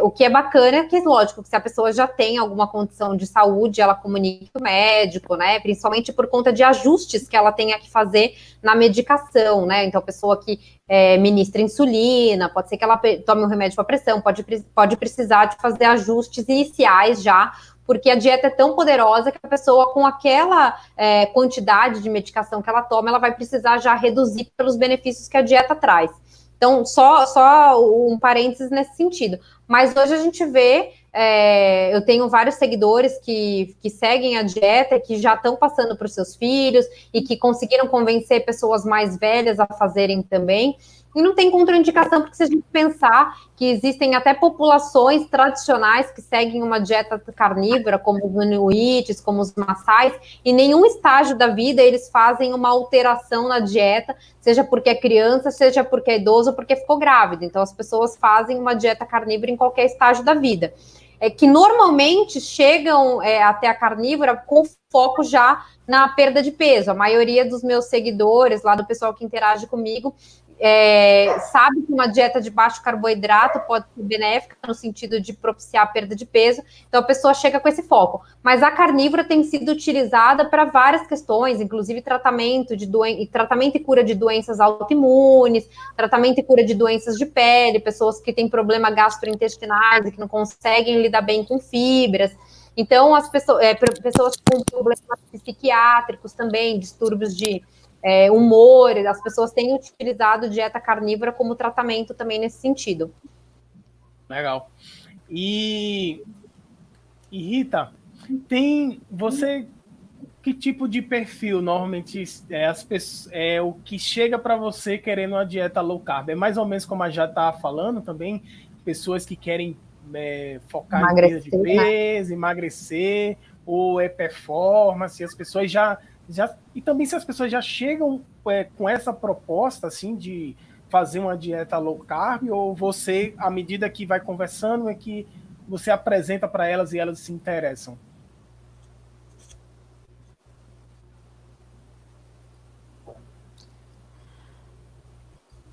O que é bacana é que, lógico, que se a pessoa já tem alguma condição de saúde, ela comunica o médico, né? Principalmente por conta de ajustes que ela tenha que fazer na medicação, né? Então, a pessoa que ministra insulina, pode ser que ela tome um remédio para pressão, pode precisar de fazer ajustes iniciais já, porque a dieta é tão poderosa que a pessoa, com aquela quantidade de medicação que ela toma, ela vai precisar já reduzir pelos benefícios que a dieta traz. Então, só um parênteses nesse sentido. Mas hoje a gente vê, eu tenho vários seguidores que seguem a dieta, que já estão passando para os seus filhos e que conseguiram convencer pessoas mais velhas a fazerem também. E não tem contraindicação, porque se a gente pensar que existem até populações tradicionais que seguem uma dieta carnívora, como os inuites, como os maçais, e em nenhum estágio da vida eles fazem uma alteração na dieta, seja porque é criança, seja porque é idoso, ou porque ficou grávida. Então as pessoas fazem uma dieta carnívora em qualquer estágio da vida. Que normalmente chegam até a carnívora com foco já na perda de peso. A maioria dos meus seguidores, lá do pessoal que interage comigo, sabe que uma dieta de baixo carboidrato pode ser benéfica no sentido de propiciar a perda de peso, então a pessoa chega com esse foco. Mas a carnívora tem sido utilizada para várias questões, inclusive tratamento e cura de doenças autoimunes, tratamento e cura de doenças de pele, pessoas que têm problemas gastrointestinais e que não conseguem lidar bem com fibras. Então, as pessoas com problemas psiquiátricos também, distúrbios de humor, as pessoas têm utilizado dieta carnívora como tratamento também nesse sentido. Legal. E Rita, que tipo de perfil normalmente o que chega para você querendo uma dieta low carb? É mais ou menos como a já está falando também, pessoas que querem focar em perda de peso, né? Emagrecer, ou performance, as pessoas e também se as pessoas já chegam com essa proposta assim de fazer uma dieta low carb, ou você, à medida que vai conversando, é que você apresenta para elas e elas se interessam?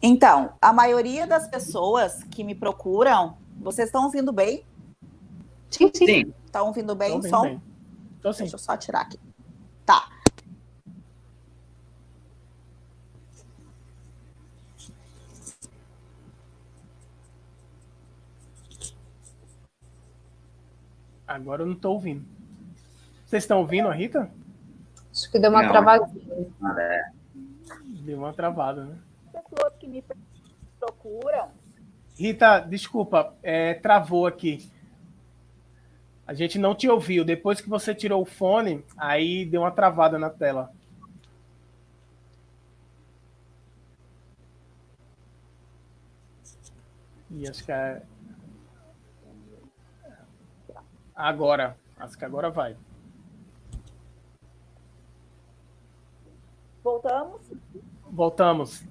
Então, a maioria das pessoas que me procuram, vocês estão ouvindo bem? Sim. Estão ouvindo bem o som? Bem. Deixa eu só tirar aqui. Tá. Agora eu não estou ouvindo. Vocês estão ouvindo a Rita? Acho que deu uma travadinha. Deu uma travada, né? Pessoas que me procuram. Rita, desculpa, travou aqui. A gente não te ouviu. Depois que você tirou o fone, aí deu uma travada na tela. E acho que agora. Acho que agora vai. Voltamos? Voltamos.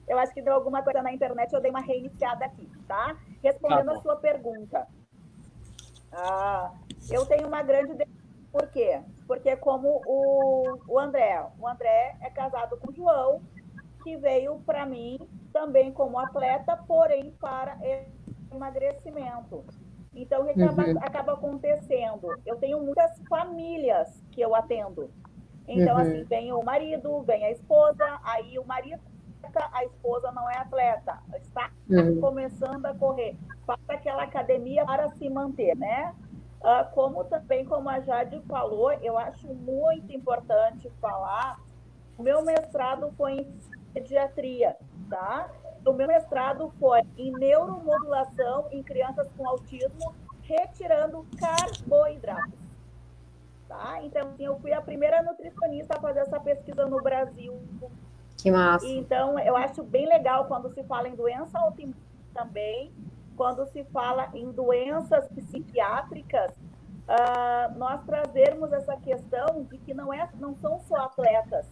Eu acho que deu alguma coisa na internet, eu dei uma reiniciada aqui, tá? Respondendo Tá bom. a sua pergunta. Eu tenho uma grande... Por quê? Porque como o André é casado com o João, que veio para mim também como atleta, porém para emagrecimento. Então, o que acaba acontecendo? Eu tenho muitas famílias que eu atendo. Então, assim, vem o marido, vem a esposa, aí o marido, a esposa não é atleta, está começando a correr, faz aquela academia para se manter, né? Como também, como a Jade falou, eu acho muito importante falar, o meu mestrado foi em pediatria, tá? O meu mestrado foi em neuromodulação em crianças com autismo, retirando carboidratos. Tá? Então, assim, eu fui a primeira nutricionista a fazer essa pesquisa no Brasil. Que massa. Então, eu acho bem legal quando se fala em doença autoimune também, quando se fala em doenças psiquiátricas, nós trazermos essa questão de que não são só atletas.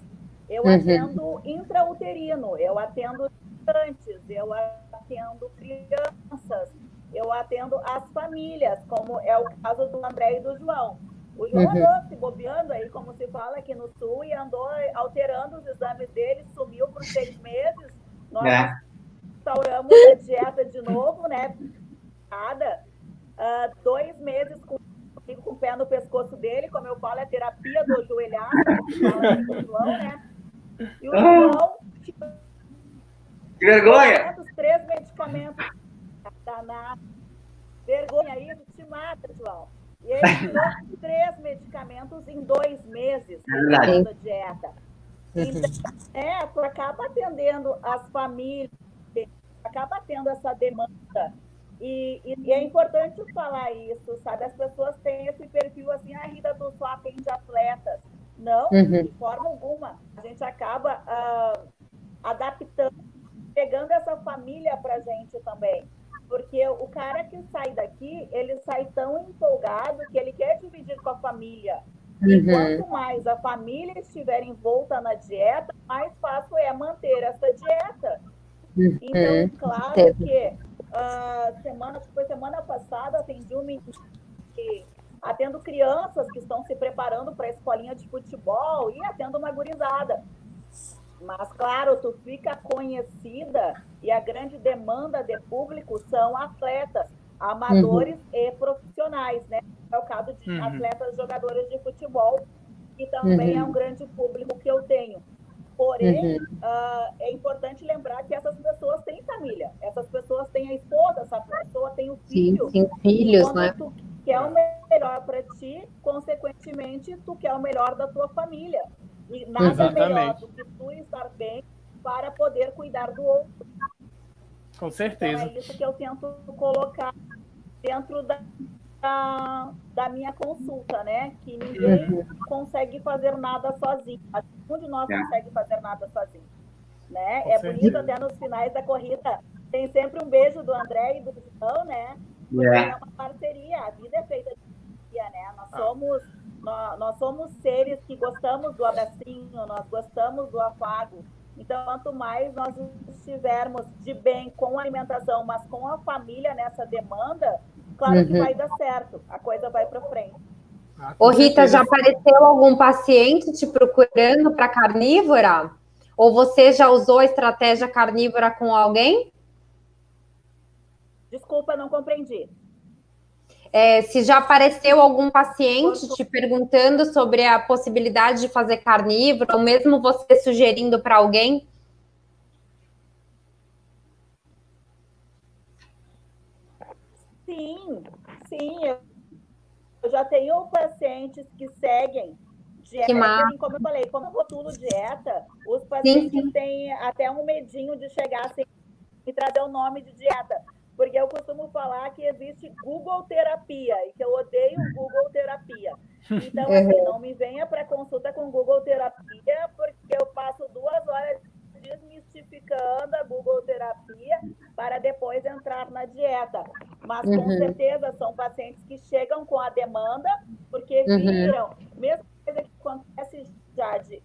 Eu atendo intrauterino, eu atendo gestantes, eu atendo crianças, eu atendo as famílias, como é o caso do André e do João. O João andou se bobeando aí, como se fala aqui no Sul, e andou alterando os exames dele, sumiu por 6 meses. Nós restauramos a dieta de novo, né? 2 meses com o pé no pescoço dele, como eu falo, é terapia do ajoelhado, que fala aqui com o João, né? E o João... Que vergonha! Os 3 medicamentos. Danado. Vergonha, isso te mata, João. E ele tirou 3 medicamentos em 2 meses da dieta. Então, tu acaba atendendo as famílias, acaba tendo essa demanda. E é importante falar isso, sabe? As pessoas têm esse perfil assim, Rita, tu só atende atletas. Não, de forma alguma. A gente acaba adaptando, pegando essa família pra gente também. Porque o cara que sai daqui, ele sai tão empolgado que ele quer dividir com a família. E quanto mais a família estiver envolta na dieta, mais fácil é manter essa dieta. Então, claro que semana passada atendi um menino atendo crianças que estão se preparando para a escolinha de futebol e atendo uma gurizada. Mas, claro, tu fica conhecida e a grande demanda de público são atletas, amadores e profissionais, né? É o caso de atletas, jogadores de futebol, que também é um grande público que eu tenho. Porém, é importante lembrar que essas pessoas têm família, essas pessoas têm a esposa, essa pessoa tem o filho. Sim, filhos, né? Tu quer o melhor para ti, consequentemente, tu quer o melhor da tua família. E nada melhor do que tu estar bem para poder cuidar do outro. Com certeza. Então, é isso que eu tento colocar dentro da minha consulta, né? Que ninguém consegue fazer nada sozinho. Nenhum de nós consegue fazer nada sozinho. Né? É bonito até nos finais da corrida. Tem sempre um beijo do André e do João, né? Porque é uma parceria. A vida é feita de parceria, né? Nós somos seres que gostamos do abracinho, nós gostamos do afago. Então, quanto mais nós estivermos de bem com a alimentação, mas com a família nessa demanda, claro que vai dar certo, a coisa vai para frente. Ô, Rita, já apareceu algum paciente te procurando para carnívora? Ou você já usou a estratégia carnívora com alguém? Desculpa, não compreendi. Se já apareceu algum paciente te perguntando sobre a possibilidade de fazer carnívoro, ou mesmo você sugerindo para alguém? Sim. Eu já tenho pacientes que seguem dieta, assim, como eu falei, como eu rotulo dieta, os pacientes têm até um medinho de chegar assim e trazer o nome de dieta. Porque eu costumo falar que existe Google terapia e que eu odeio Google terapia. Então, assim, não me venha para consulta com Google terapia, porque eu passo 2 horas desmistificando a Google terapia para depois entrar na dieta. Mas, com certeza, são pacientes que chegam com a demanda, porque viram, mesma coisa que acontece, Jade,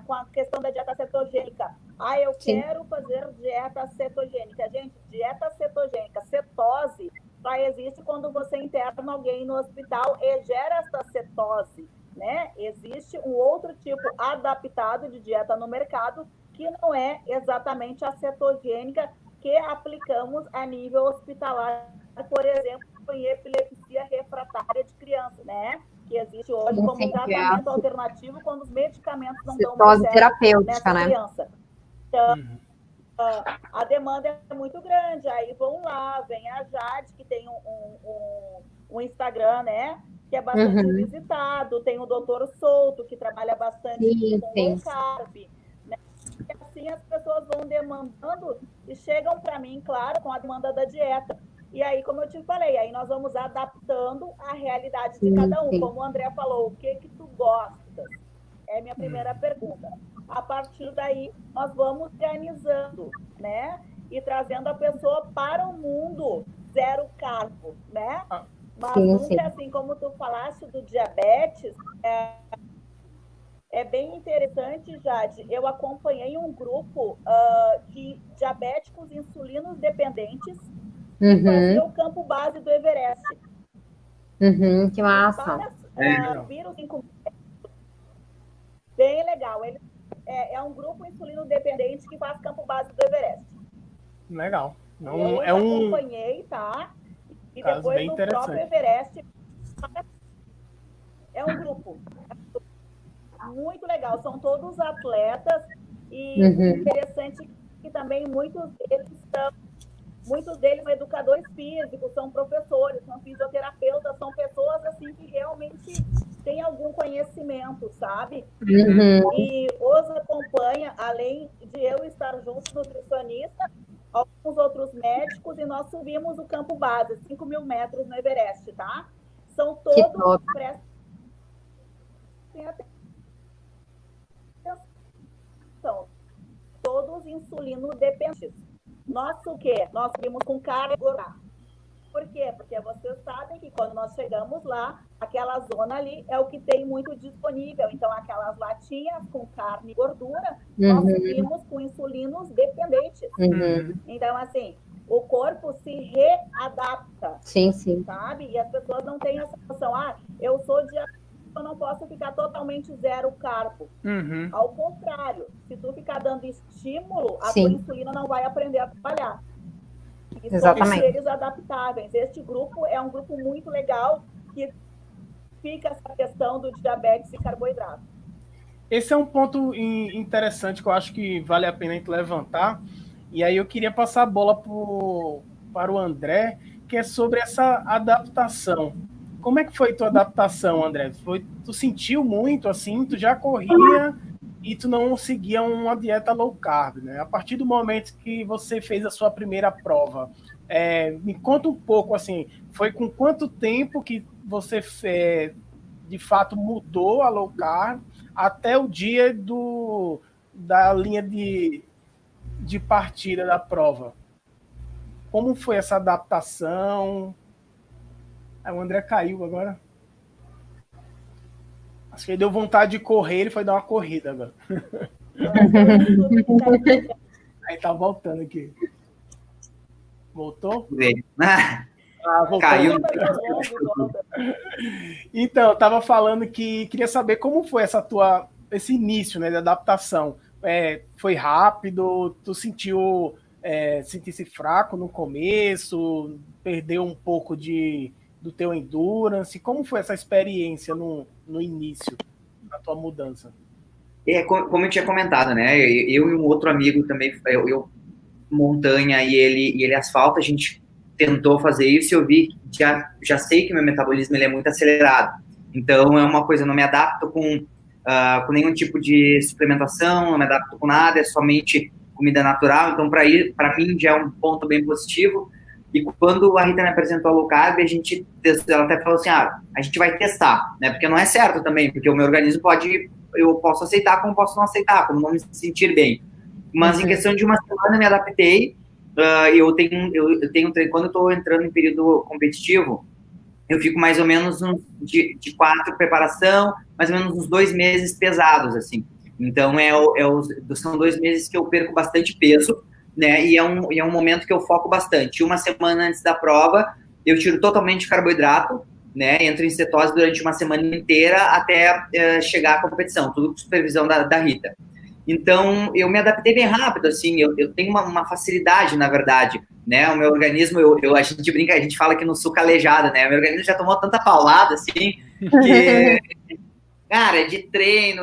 com a questão da dieta cetogênica. Eu quero fazer dieta cetogênica. Gente, dieta cetogênica, cetose, só existe quando você interna alguém no hospital e gera essa cetose, né? Existe um outro tipo adaptado de dieta no mercado que não é exatamente a cetogênica que aplicamos a nível hospitalar, por exemplo, em epilepsia refratária de criança, né? Que existe hoje como tratamento alternativo quando os medicamentos não dão mais certo terapêutica, nessa criança. Então, a demanda é muito grande. Aí vão lá, vem a Jade, que tem um Instagram, né? Que é bastante visitado. Tem o Doutor Souto, que trabalha bastante com low carb. Né? E assim as pessoas vão demandando e chegam para mim, claro, com a demanda da dieta. E aí, como eu te falei, aí nós vamos adaptando a realidade de cada um. Como o André falou, o que tu gostas? É a minha primeira pergunta. A partir daí, nós vamos organizando, né? E trazendo a pessoa para o mundo zero carbo, né? Mas nunca, assim como tu falaste do diabetes, é bem interessante, Jade. Eu acompanhei um grupo de diabéticos insulinos dependentes que fazia o campo base do Everest. Que massa. Viram 5 bem legal. Ele é um grupo insulino dependente que faz campo base do Everest. Legal. Eu acompanhei, tá? E depois no próprio Everest. É um grupo muito legal. São todos atletas e interessante que também muitos deles são educadores físicos, são professores, são fisioterapeutas, são pessoas assim que realmente têm algum conhecimento, sabe? E os acompanha, além de eu estar junto, nutricionista, alguns outros médicos, e nós subimos o campo base, 5.000 metros no Everest, tá? São todos todos insulino dependentes. Nosso o quê? Nós vimos com carne gorda. Por quê? Porque vocês sabem que quando nós chegamos lá, aquela zona ali é o que tem muito disponível. Então, aquelas latinhas com carne e gordura, nós vimos com insulinos dependentes. Então, assim, o corpo se readapta. Sabe? E as pessoas não têm essa noção. Eu sou diabética, eu não posso ficar totalmente zero carbo. Ao contrário, se tu ficar dando estímulo, a tua insulina não vai aprender a trabalhar. E são seres adaptáveis. Este grupo é um grupo muito legal que fica essa questão do diabetes e carboidrato. Esse é um ponto interessante que eu acho que vale a pena a gente levantar. E aí eu queria passar a bola para o André, que é sobre essa adaptação. Como é que foi tua adaptação, André? Tu sentiu muito, assim, tu já corria e tu não seguia uma dieta low carb, né? A partir do momento que você fez a sua primeira prova, me conta um pouco, assim, foi com quanto tempo que você de fato mudou a low carb até o dia da linha de partida da prova? Como foi essa adaptação? O André caiu agora. Acho que ele deu vontade de correr, ele foi dar uma corrida agora. Aí tá voltando aqui. Voltou? Voltou. Caiu. Então, eu tava falando que queria saber como foi esse início, né, de adaptação. Foi rápido? Tu sentisse fraco no começo? Perdeu um pouco do teu endurance? Como foi essa experiência no início da tua mudança? Como eu tinha comentado, né? Eu e um outro amigo também, eu montanha e ele asfalto, a gente tentou fazer isso e eu vi, já sei que meu metabolismo ele é muito acelerado. Então, é uma coisa, eu não me adapto com nenhum tipo de suplementação, não me adapto com nada, é somente comida natural, então para mim já é um ponto bem positivo. E quando a Rita me apresentou a low carb, ela até falou assim, a gente vai testar, né? Porque não é certo também, porque o meu organismo eu posso aceitar como posso não aceitar, como não me sentir bem. Mas em questão de uma semana eu me adaptei. Eu tenho quando eu estou entrando em período competitivo, eu fico mais ou menos de 4 preparação, mais ou menos uns 2 meses pesados, assim. Então, são 2 meses que eu perco bastante peso, né? E é um momento que eu foco bastante. Uma semana antes da prova, eu tiro totalmente carboidrato, né? Entro em cetose durante uma semana inteira até chegar à competição, tudo com supervisão da Rita. Então, eu me adaptei bem rápido, assim, eu tenho uma facilidade, na verdade, né? O meu organismo, a gente brinca, a gente fala que no sul calejado, né? O meu organismo já tomou tanta paulada, assim, que, cara, é de treino,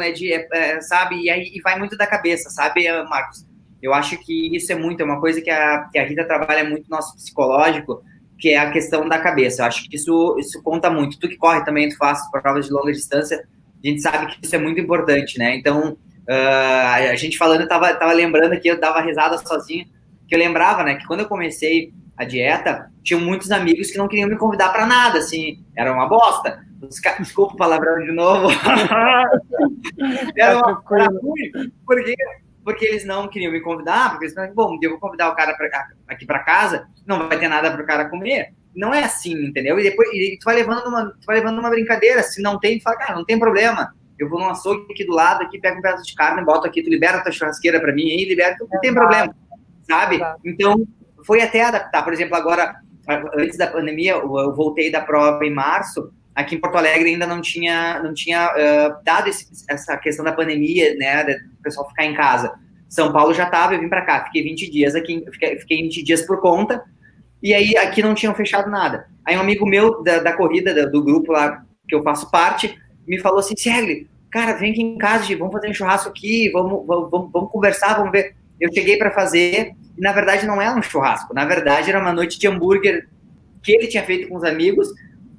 sabe? E vai muito da cabeça, sabe, Marcos? Eu acho que isso é uma coisa que a Rita trabalha muito no nosso psicológico, que é a questão da cabeça. Eu acho que isso conta muito. Tu que corre também, tu faz provas de longa distância, a gente sabe que isso é muito importante, né? Então, a gente falando, eu tava lembrando aqui, eu dava risada sozinho, que eu lembrava, né, que quando eu comecei a dieta, tinham muitos amigos que não queriam me convidar para nada, assim, era uma bosta. Desculpa o palavrão de novo. Era ruim, porque eles não queriam me convidar, porque eles falaram, bom, eu vou convidar o cara aqui para casa, não vai ter nada para o cara comer. Não é assim, entendeu? E depois tu vai levando uma brincadeira, se não tem, tu fala, cara, não tem problema. Eu vou num açougue aqui do lado, aqui pego um pedaço de carne, boto aqui, tu libera a tua churrasqueira para mim, aí libera, não tem problema, sabe? Então, foi até adaptar. Por exemplo, agora, antes da pandemia, eu voltei da prova em março, aqui em Porto Alegre ainda não tinha dado essa questão da pandemia, né, do pessoal ficar em casa. São Paulo já estava, eu vim para cá, fiquei 20 dias aqui, fiquei 20 dias por conta, e aí aqui não tinham fechado nada. Aí um amigo meu da corrida, do grupo lá que eu faço parte, me falou assim, Segli, cara, vem aqui em casa, vamos fazer um churrasco aqui, vamos conversar, vamos ver. Eu cheguei para fazer, e na verdade não era um churrasco, na verdade era uma noite de hambúrguer que ele tinha feito com os amigos,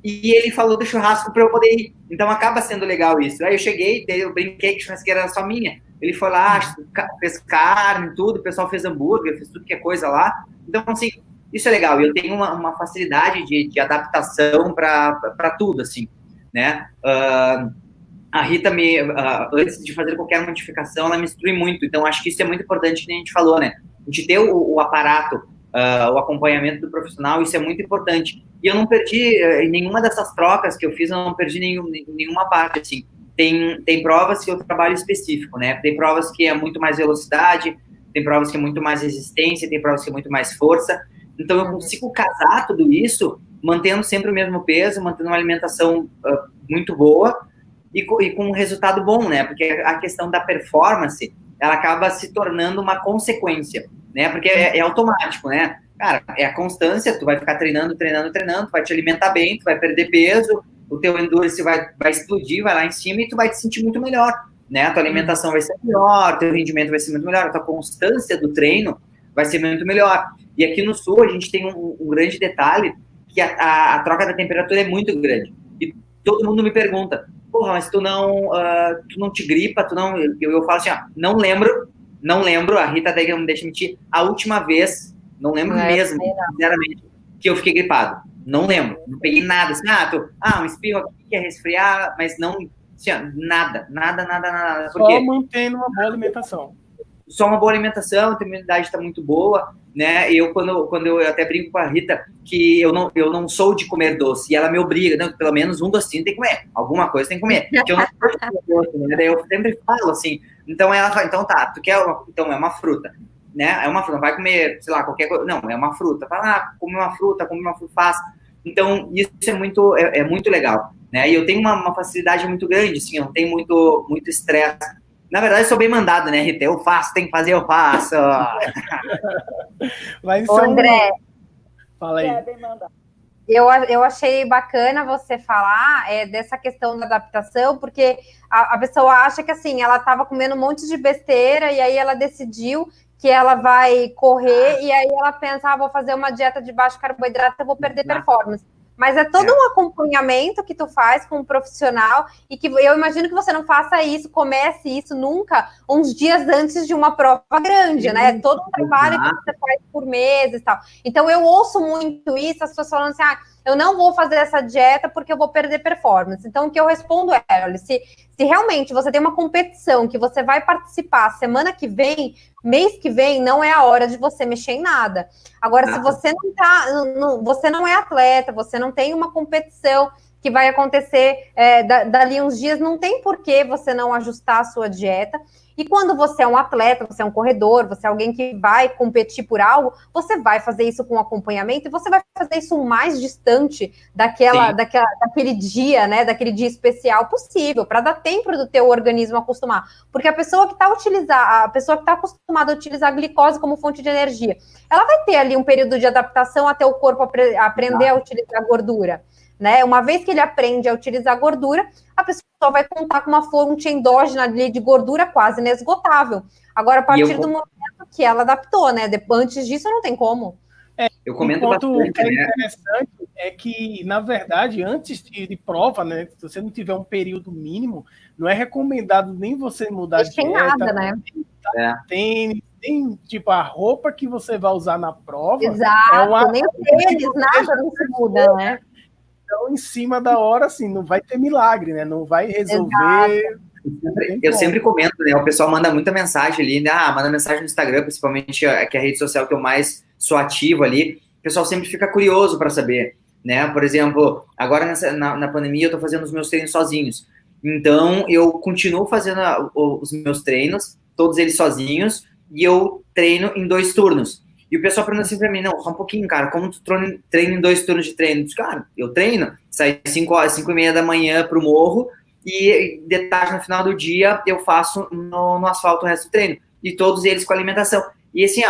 e ele falou do churrasco para eu poder ir. Então acaba sendo legal isso. Aí eu cheguei, eu brinquei que a churrasqueira era só minha. Ele foi lá, fez carne, tudo, o pessoal fez hambúrguer, fez tudo que é coisa lá. Então, assim, isso é legal. E eu tenho uma facilidade de adaptação para tudo, assim, né? A Rita, antes de fazer qualquer modificação, ela me instrui muito. Então, acho que isso é muito importante, que a gente falou, né? A gente ter o aparato, o acompanhamento do profissional, isso é muito importante. E eu não perdi, em nenhuma dessas trocas que eu fiz, eu não perdi nenhuma parte, assim. Tem provas que eu trabalho específico, né? Tem provas que é muito mais velocidade, tem provas que é muito mais resistência, tem provas que é muito mais força. Então, eu consigo casar tudo isso, mantendo sempre o mesmo peso, mantendo uma alimentação muito boa e com um resultado bom, né? Porque a questão da performance, ela acaba se tornando uma consequência, né? Porque é automático, né? Cara, é a constância, tu vai ficar treinando, tu vai te alimentar bem, tu vai perder peso, o teu endurance vai explodir, vai lá em cima e tu vai te sentir muito melhor, né? A tua alimentação vai ser melhor, teu rendimento vai ser muito melhor, a tua constância do treino vai ser muito melhor. E aqui no Sul a gente tem um grande detalhe, que a troca da temperatura é muito grande. E todo mundo me pergunta, porra, mas tu não te gripa, eu falo assim, não lembro, a Rita até não me deixa mentir, a última vez, não lembro mesmo, sinceramente, que eu fiquei gripado. Não lembro, não peguei nada, assim, um espirro aqui que é resfriar, mas não, assim, nada. Só mantendo uma boa alimentação. Só uma boa alimentação, a imunidade está muito boa, né? Quando eu até brinco com a Rita, que eu não sou de comer doce, e ela me obriga, né? Pelo menos um docinho tem que comer, alguma coisa tem que comer, que eu não sou de comer doce, né? Daí eu sempre falo assim, então ela fala, então tá, tu quer então é uma fruta, né? É uma fruta, não vai comer, sei lá, qualquer coisa, não, é uma fruta, vai lá, come uma fruta, faz. Então, isso é muito legal, né? E eu tenho uma facilidade muito grande, assim, eu não tenho muito estresse. Na verdade, eu sou bem mandado, né, Rita? Eu faço, tem que fazer, eu faço. Mas, André, fala aí. Eu achei bacana você falar dessa questão da adaptação, porque a pessoa acha que, assim, ela estava comendo um monte de besteira e aí ela decidiu que ela vai correr e aí ela pensa, vou fazer uma dieta de baixo carboidrato, eu vou perder performance. mas é todo um acompanhamento que tu faz com um profissional e que eu imagino que você não faça isso, comece isso nunca uns dias antes de uma prova grande, né? É todo um trabalho que você faz por meses e tal. Então, eu ouço muito isso, as pessoas falando assim, eu não vou fazer essa dieta porque eu vou perder performance. Então, o que eu respondo é, olha, se realmente você tem uma competição que você vai participar semana que vem, mês que vem, não é a hora de você mexer em nada. Agora, se você você não é atleta, você não tem uma competição que vai acontecer dali uns dias, não tem por que você não ajustar a sua dieta. E quando você é um atleta, você é um corredor, você é alguém que vai competir por algo, você vai fazer isso com acompanhamento e você vai fazer isso o mais distante daquele dia, né? Daquele dia especial possível, para dar tempo do teu organismo acostumar. Porque a pessoa que está acostumada a utilizar a glicose como fonte de energia, ela vai ter ali um período de adaptação até o corpo aprender a utilizar a gordura. Né? Uma vez que ele aprende a utilizar a gordura, a pessoa vai contar com uma fonte endógena de gordura quase inesgotável. Agora, a partir do momento que ela adaptou, né? Antes disso, não tem como. Eu comento bastante, que é interessante é que, na verdade, antes de prova, né? Se você não tiver um período mínimo, não é recomendado nem você mudar de dieta, nada, né? Nem tênis, nem tipo a roupa que você vai usar na prova. Exato, nem o tênis, nada não se muda, né? Então, em cima da hora, assim, não vai ter milagre, né? Não vai resolver. Eu sempre comento, né? O pessoal manda muita mensagem ali, né? Manda mensagem no Instagram, principalmente, que é a rede social que eu mais sou ativo ali. O pessoal sempre fica curioso para saber, né? Por exemplo, agora na pandemia eu tô fazendo os meus treinos sozinhos. Então, eu continuo fazendo os meus treinos, todos eles sozinhos, e eu treino em 2 turnos. E o pessoal pergunta assim pra mim, não, só um pouquinho, cara, como tu treina em 2 turnos de treino? Eu digo, cara, eu treino, saio 5h30 da manhã pro morro e de tarde, no final do dia, eu faço no asfalto o resto do treino. E todos eles com alimentação. E assim,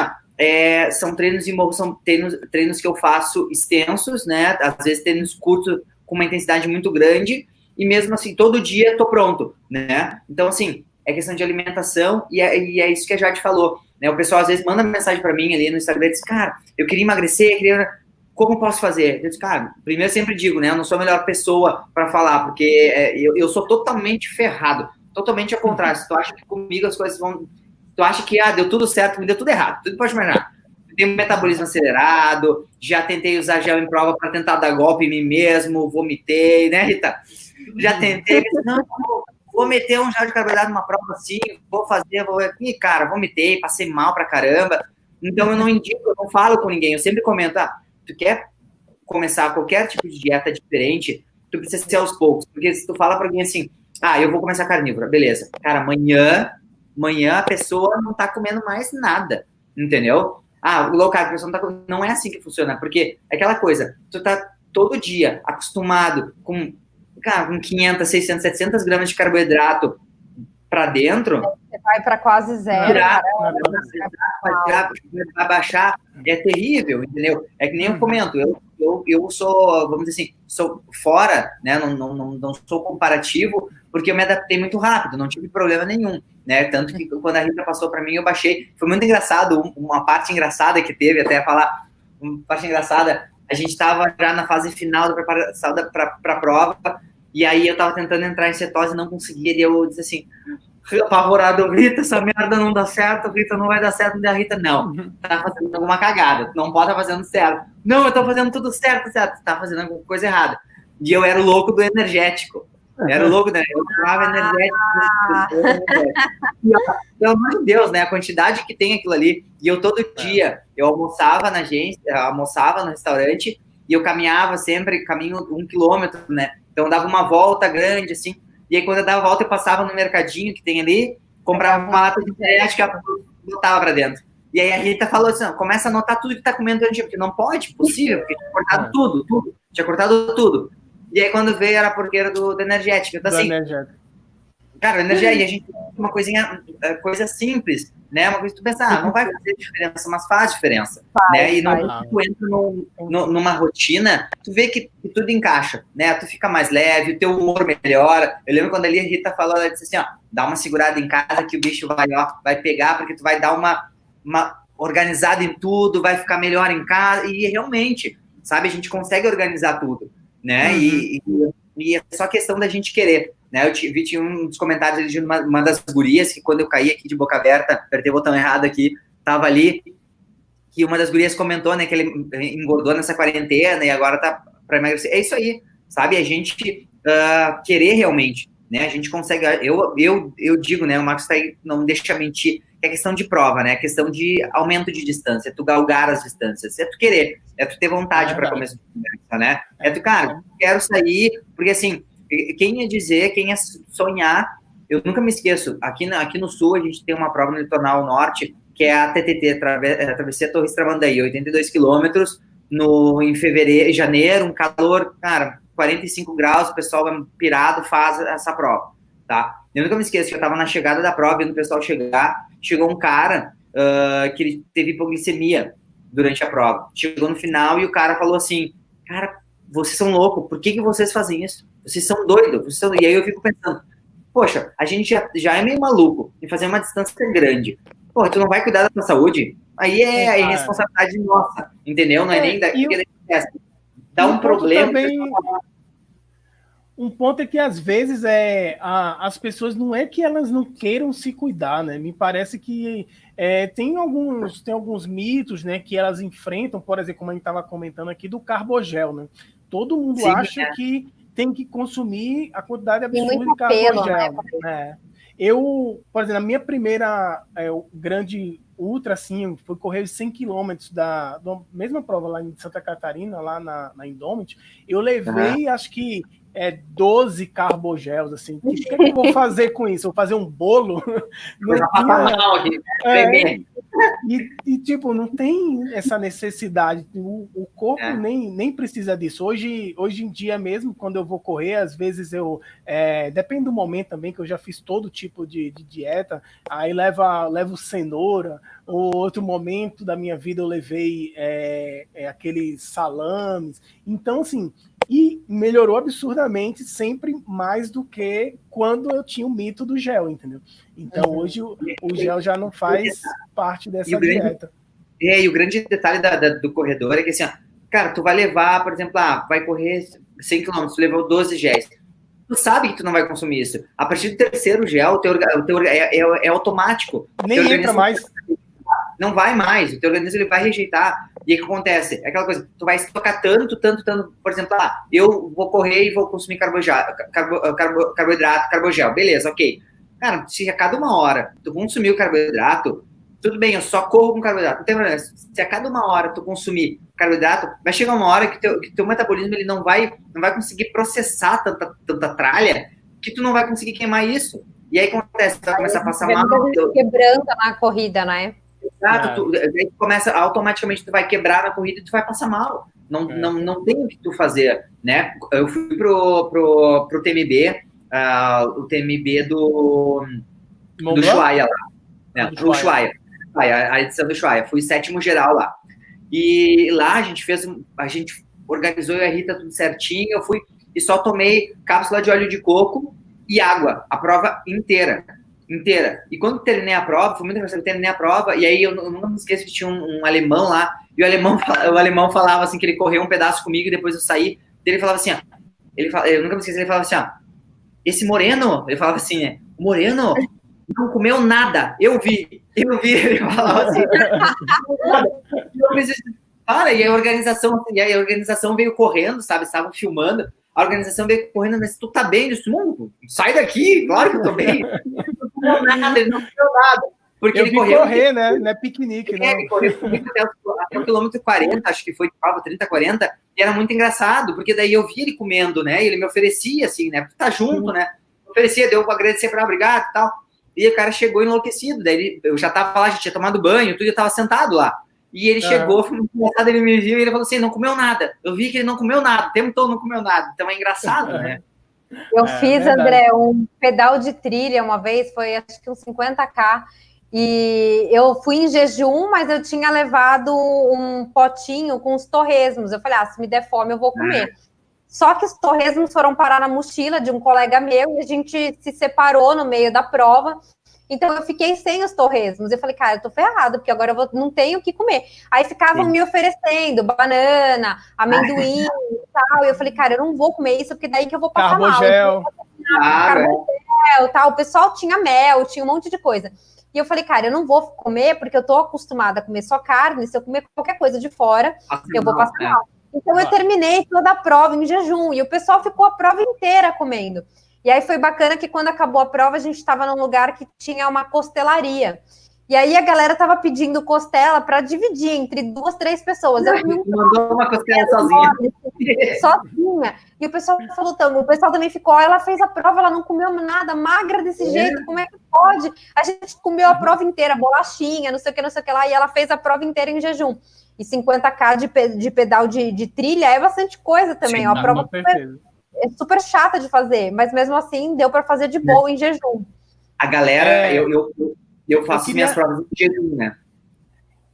são treinos de morro, são treinos que eu faço extensos, né? Às vezes treinos curtos com uma intensidade muito grande e mesmo assim, todo dia tô pronto, né? Então, assim, é questão de alimentação e é isso que a Jade falou. Né, o pessoal às vezes manda mensagem para mim ali no Instagram e diz, cara, eu queria emagrecer, como posso fazer? Eu disse, cara, primeiro eu sempre digo, né, eu não sou a melhor pessoa para falar, porque eu sou totalmente ferrado, totalmente ao contrário. Se tu acha que comigo as coisas vão... Tu acha que, deu tudo certo, me deu tudo errado, tudo pode imaginar. Eu tenho um metabolismo acelerado, já tentei usar gel em prova para tentar dar golpe em mim mesmo, vomitei, né, Rita? Já tentei, não, vou meter um gel de carboidrato numa prova assim, vou fazer, Ih, cara, vomitei, passei mal pra caramba. Então eu não indico, eu não falo com ninguém, eu sempre comento, tu quer começar qualquer tipo de dieta diferente, tu precisa ser aos poucos, porque se tu fala pra alguém assim, eu vou começar carnívora, beleza. Cara, amanhã a pessoa não tá comendo mais nada, entendeu? O low carb, a pessoa não tá comendo, não é assim que funciona, porque é aquela coisa, tu tá todo dia acostumado com 500, 600, 700 gramas de carboidrato para dentro... Você vai para quase zero. Vai baixar, é terrível, entendeu? É que nem eu comento, eu sou, vamos dizer assim, sou fora, né? Não sou comparativo, porque eu me adaptei muito rápido, não tive problema nenhum, né? Tanto que quando a Rita passou para mim, eu baixei. Foi muito engraçado, uma parte engraçada que teve, até falar, uma parte engraçada, a gente estava já na fase final da preparação para a prova, e aí eu tava tentando entrar em cetose e não conseguia, e eu disse assim, apavorado, Rita, essa merda não dá certo, Rita, não vai dar certo, e a Rita, não, tá fazendo alguma cagada, não pode estar fazendo certo. Não, eu tô fazendo tudo certo, tá fazendo alguma coisa errada. E eu era o louco do energético. Era o louco, né? Eu tomava energético. Pelo amor de Deus, né? A quantidade que tem aquilo ali. E eu todo dia, eu almoçava na agência, almoçava no restaurante, e eu caminhava sempre, caminho 1 quilômetro, né? Então, eu dava uma volta grande, assim, e aí, quando eu dava a volta, eu passava no mercadinho que tem ali, comprava uma lata de energética e botava pra dentro. E aí, a Rita falou assim, começa a anotar tudo que tá comendo durante o dia, porque não pode, impossível, porque tinha cortado tudo, tinha cortado tudo. E aí, quando veio, era a porqueira do energético. Então, assim, cara, energia aí, a gente tem uma coisa simples, né? Uma coisa que tu pensa, não vai fazer diferença, mas faz diferença. Né? E tu entra numa rotina, tu vê que tudo encaixa, né? Tu fica mais leve, o teu humor melhora. Eu lembro quando ali a Rita falou, ela disse assim, dá uma segurada em casa que o bicho vai pegar, porque tu vai dar uma organizada em tudo, vai ficar melhor em casa. E realmente, sabe? A gente consegue organizar tudo, né? E é só questão da gente querer, né? Tinha um dos comentários ali de uma das gurias, que quando eu caí aqui de boca aberta, apertei o botão errado aqui, tava ali, que uma das gurias comentou, né, que ele engordou nessa quarentena e agora tá para emagrecer. É isso aí, sabe? A gente querer realmente, né? A gente consegue. Eu digo, né? O Marcos tá aí, não deixa mentir, que é questão de prova, né? É questão de aumento de distância, tu galgar as distâncias, é tu querer, é tu ter vontade para começar a conversa, né? É tu, cara, quero sair, porque assim, quem ia dizer, quem ia sonhar, eu nunca me esqueço, aqui no Sul a gente tem uma prova no Litoral Norte, que é a TTT, Travessia Torres Tramandaí, 82 quilômetros, em fevereiro, janeiro, um calor, cara, 45 graus, o pessoal pirado faz essa prova, tá? Eu nunca me esqueço que eu tava na chegada da prova, vendo o pessoal chegar, chegou um cara que ele teve hipoglicemia durante a prova. Chegou no final e o cara falou assim, cara, vocês são loucos, por que vocês fazem isso? Vocês são doidos. E aí eu fico pensando, poxa, a gente já é meio maluco em fazer uma distância grande. Pô, tu não vai cuidar da tua saúde? Aí é responsabilidade nossa, entendeu? Não é nem daquele dá um problema. Também, um ponto é que às vezes as pessoas não é que elas não queiram se cuidar, né? Me parece que tem alguns mitos, né, que elas enfrentam, por exemplo, como a gente estava comentando aqui, do carbogel, né? Todo mundo acha que tem que consumir a quantidade absurda de carbogel. Né? Eu, por exemplo, na minha primeira grande ultra, assim, foi correr 100 quilômetros da mesma prova lá em Santa Catarina, lá na Indomit, eu levei, acho que 12 carbogels, assim. O que eu vou fazer com isso? Vou fazer um bolo? E, tipo, não tem essa necessidade. O corpo nem precisa disso. Hoje em dia mesmo, quando eu vou correr, às vezes depende do momento também, que eu já fiz todo tipo de dieta, aí levo cenoura, ou outro momento da minha vida eu levei aqueles salames. Então, assim, e melhorou absurdamente, sempre mais do que quando eu tinha o mito do gel, entendeu? Então, hoje o gel já não faz parte dessa dieta. E o grande detalhe do corredor é que, assim, ó, cara, tu vai levar, por exemplo, vai correr 100 km, tu levou 12 géis. Tu sabe que tu não vai consumir isso. A partir do terceiro gel, o teu é automático. Nem entra mais. Não vai mais, o teu organismo ele vai rejeitar. E aí o que acontece? É aquela coisa, tu vai estocar tanto, por exemplo, eu vou correr e vou consumir carboidrato, carbogel, beleza, ok. Cara, se a cada uma hora tu consumir o carboidrato, tudo bem, eu só corro com carboidrato, não tem problema. Se a cada uma hora tu consumir carboidrato, vai chegar uma hora que teu metabolismo ele não vai conseguir processar tanta tralha que tu não vai conseguir queimar isso. E aí acontece, tu vai começar a passar mal. Quebrando na corrida, né? Exato, aí começa, automaticamente tu vai quebrar na corrida e tu vai passar mal. Não tem o que tu fazer, né? Eu fui pro TMB, o TMB do Ushuaia lá, né? Do Ushuaia, a edição do Ushuaia. Fui 7º geral lá. E lá a gente organizou a Rita tudo certinho, eu fui e só tomei cápsula de óleo de coco e água, a prova inteira. E quando terminei a prova, foi muito engraçado, eu terminei a prova, e aí eu não me esqueço que tinha um alemão lá, e o alemão falava assim, que ele correu um pedaço comigo, e depois eu saí, ele falava assim, eu nunca me esqueci, ele falava assim, esse moreno, ele falava assim, né, o moreno não comeu nada, eu vi, ele falava assim, e a organização veio correndo, sabe, estavam filmando, a organização veio correndo, mas tu tá bem? Eu disse, mano, sai daqui, claro que eu tô bem. Ele não comeu nada. Porque ele correu. Correr, né? Não é piquenique, né? Ele correu comigo até o quilômetro 40, acho que foi de prova, 30, 40, e era muito engraçado, porque daí eu vi ele comendo, né? E ele me oferecia, assim, né? Porque tá junto, né? Oferecia, deu pra agradecer pra obrigado e tal. E o cara chegou enlouquecido, daí eu já tava lá, já tinha tomado banho, tudo, eu tava sentado lá. E ele chegou, foi muito engraçado, ele me viu e ele falou assim, não comeu nada. Eu vi que ele não comeu nada, o tempo todo não comeu nada. Então é engraçado, né? Eu fiz, verdade. André, um pedal de trilha uma vez, foi acho que uns 50K, e eu fui em jejum, mas eu tinha levado um potinho com os torresmos. Eu falei, se me der fome eu vou comer. Só que os torresmos foram parar na mochila de um colega meu, e a gente se separou no meio da prova, Então eu fiquei sem os torresmos. Eu falei, cara, eu tô ferrada, porque agora não tenho o que comer. Aí ficavam me oferecendo banana, amendoim e tal. E eu falei, cara, eu não vou comer isso, porque daí que eu vou passar Carbogel. mal. Carbogel, tal. O pessoal tinha mel, tinha um monte de coisa. E eu falei, cara, eu não vou comer, porque eu tô acostumada a comer só carne. Se eu comer qualquer coisa de fora, eu vou passar mal. Então eu terminei toda a prova em jejum. E o pessoal ficou a prova inteira comendo. E aí foi bacana que quando acabou a prova, a gente estava num lugar que tinha uma costelaria. E aí a galera tava pedindo costela para dividir entre 2, 3 pessoas. Eu mandou uma costela sozinha. Sozinha. E o pessoal falou, o pessoal também ficou, ela fez a prova, ela não comeu nada, magra desse jeito, como é que pode? A gente comeu a prova inteira, bolachinha, não sei o que lá, e ela fez a prova inteira em jejum. E 50K de pedal de trilha é bastante coisa também. Sim, a prova é super chata de fazer, mas mesmo assim deu para fazer de boa em jejum. A galera, eu faço minhas provas em jejum, né?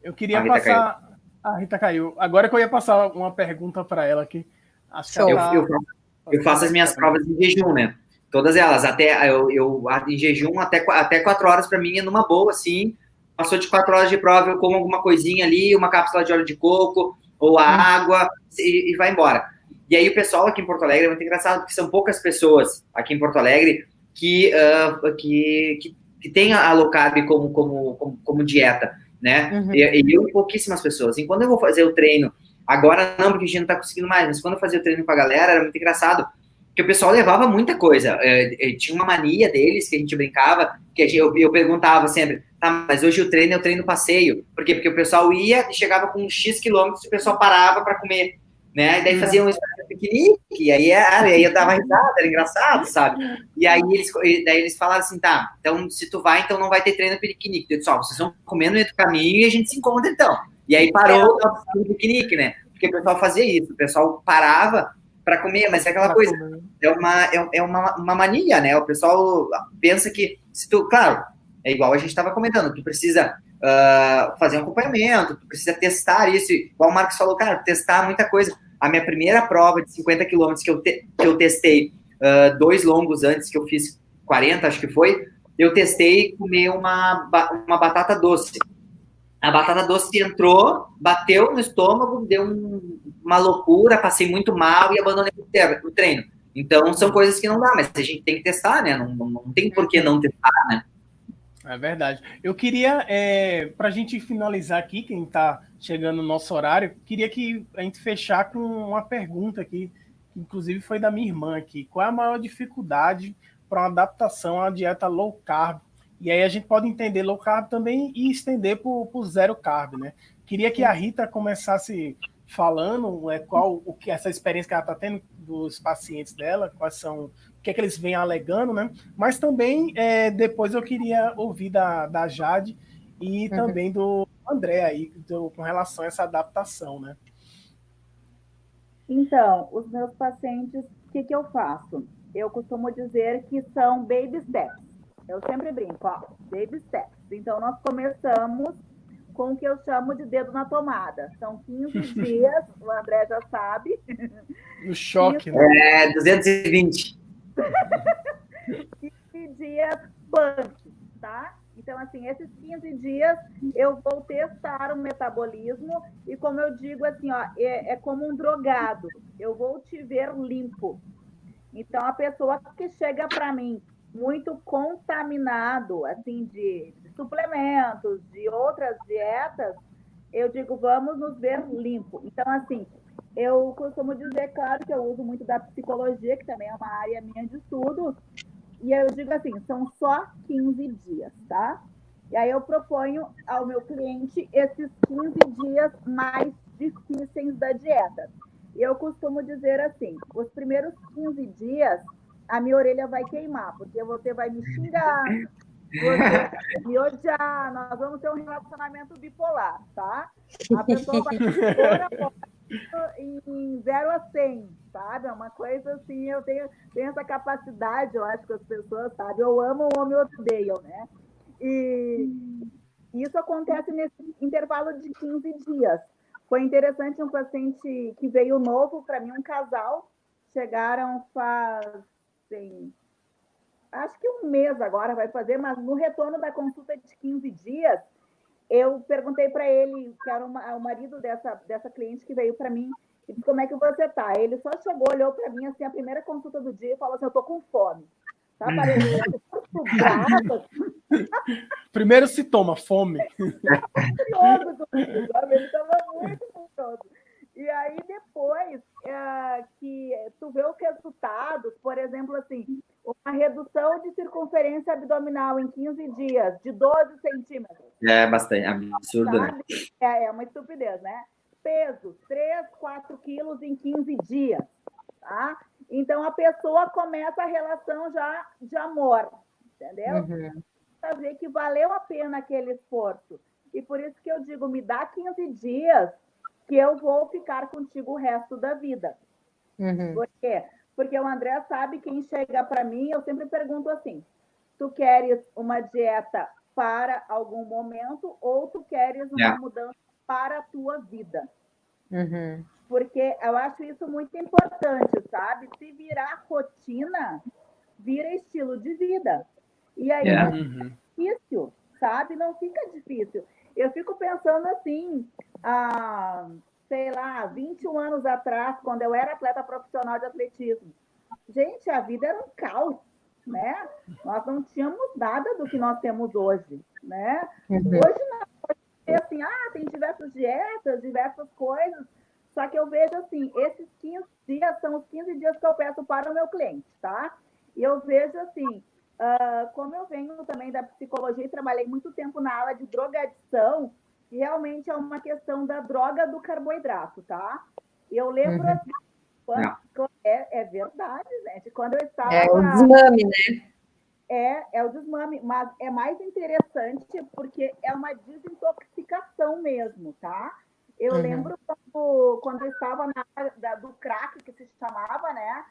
Eu queria passar... A Rita caiu. Agora que eu ia passar uma pergunta para ela aqui. Acho que eu faço as minhas provas em jejum, né? Todas elas. Até eu em jejum, até 4 horas para mim é numa boa, assim. Passou de 4 horas de prova, eu como alguma coisinha ali, uma cápsula de óleo de coco, ou a água, e vai embora. E aí o pessoal aqui em Porto Alegre é muito engraçado, porque são poucas pessoas aqui em Porto Alegre que tem a low carb como dieta, né? E eu pouquíssimas pessoas. E quando eu vou fazer o treino, agora não, porque a gente não tá conseguindo mais, mas quando eu fazia o treino com a galera, era muito engraçado, que o pessoal levava muita coisa. Tinha uma mania deles, que a gente brincava, que eu perguntava sempre, tá, mas hoje o treino é o treino passeio. Por quê? Porque o pessoal ia e chegava com X quilômetros e o pessoal parava para comer, né? E daí fazia um piquenique, e aí eu dava risada, era engraçado, sabe? E aí eles falaram assim, tá, então se tu vai, então não vai ter treino piquenique. Eu disse, vocês vão comendo no meio do caminho e a gente se encontra então. E aí parou o piquenique, né? Porque o pessoal fazia isso, o pessoal parava para comer, mas é aquela coisa, é uma mania, né? O pessoal pensa que, se tu, claro, é igual a gente estava comentando, tu precisa fazer um acompanhamento, tu precisa testar isso, igual o Marcos falou, cara, testar muita coisa. A minha primeira prova de 50 quilômetros que eu testei 2 longos antes, que eu fiz 40, acho que foi, eu testei comer uma batata doce. A batata doce entrou, bateu no estômago, deu uma loucura, passei muito mal e abandonei o treino. Então, são coisas que não dá, mas a gente tem que testar, né? Não tem por que não testar, né? É verdade. Eu queria, para a gente finalizar aqui, quem está chegando no nosso horário, queria que a gente fechar com uma pergunta aqui, que inclusive foi da minha irmã aqui. Qual é a maior dificuldade para uma adaptação à dieta low carb? E aí a gente pode entender low carb também e estender para o zero carb, né? Queria que a Rita começasse falando o que essa experiência que ela está tendo dos pacientes dela, quais são, o que é que eles vêm alegando, né? Mas também depois eu queria ouvir da Jade e também do André aí, com relação a essa adaptação, né? Então, os meus pacientes, o que eu faço? Eu costumo dizer que são baby steps. Eu sempre brinco, baby steps. Então, nós começamos com o que eu chamo de dedo na tomada. São 15 dias, o André já sabe. O choque, né? 220. 15 dias punk, tá? Então, assim, esses 15 dias eu vou testar o metabolismo e, como eu digo, assim, é como um drogado. Eu vou te ver limpo. Então, a pessoa que chega para mim muito contaminado, assim, de suplementos, de outras dietas, eu digo, vamos nos ver limpo. Então, assim, eu costumo dizer, claro, que eu uso muito da psicologia, que também é uma área minha de estudo, e eu digo assim, são só 15 dias, tá? E aí eu proponho ao meu cliente esses 15 dias mais difíceis da dieta. E eu costumo dizer assim, os primeiros 15 dias, a minha orelha vai queimar, porque você vai me xingar, você vai me odiar, nós vamos ter um relacionamento bipolar, tá? A pessoa vai em 0 a 100, sabe? É uma coisa assim, eu tenho essa capacidade, eu acho que as pessoas, sabe? Eu amo ou me odeiam, né? E isso acontece nesse intervalo de 15 dias. Foi interessante, um paciente que veio novo para mim, um casal, chegaram faz acho que um mês agora vai fazer, mas no retorno da consulta de 15 dias, eu perguntei para ele, que era o marido dessa cliente que veio para mim, e disse, como é que você tá? Ele só chegou, olhou para mim, assim, a primeira consulta do dia e falou assim, eu tô com fome. Tá parecendo muito brava. Primeiro sintoma, fome. Furioso comigo, sabe? Ele estava muito furioso. E aí, depois que tu vê os resultados, por exemplo, assim, uma redução de circunferência abdominal em 15 dias, de 12 centímetros. É bastante absurdo, sabe? né? É uma estupidez, né? Peso, 3, 4 quilos em 15 dias, tá? Então, a pessoa começa a relação já de amor, entendeu? Uhum. Saber que valeu a pena aquele esforço. E por isso que eu digo, me dá 15 dias que eu vou ficar contigo o resto da vida. Uhum. Por quê? Porque o André sabe, quem chega para mim, eu sempre pergunto assim, tu queres uma dieta para algum momento ou tu queres uma mudança para a tua vida? Uhum. Porque eu acho isso muito importante, sabe? Se virar rotina, vira estilo de vida. E aí não fica difícil, sabe? Não fica difícil. Eu fico pensando assim, sei lá, 21 anos atrás, quando eu era atleta profissional de atletismo. Gente, a vida era um caos, né? Nós não tínhamos nada do que nós temos hoje, né? Hoje não. Assim, tem diversas dietas, diversas coisas, só que eu vejo assim, esses 15 dias são os 15 dias que eu peço para o meu cliente, tá? E eu vejo assim, como eu venho também da psicologia e trabalhei muito tempo na aula de drogadição, realmente é uma questão da droga do carboidrato, tá? E eu lembro assim, é verdade, gente, quando eu estava... É o desmame, né? É o desmame, mas é mais interessante porque é uma desintoxicação mesmo, tá? Eu lembro quando eu estava na área do crack, que se chamava, né?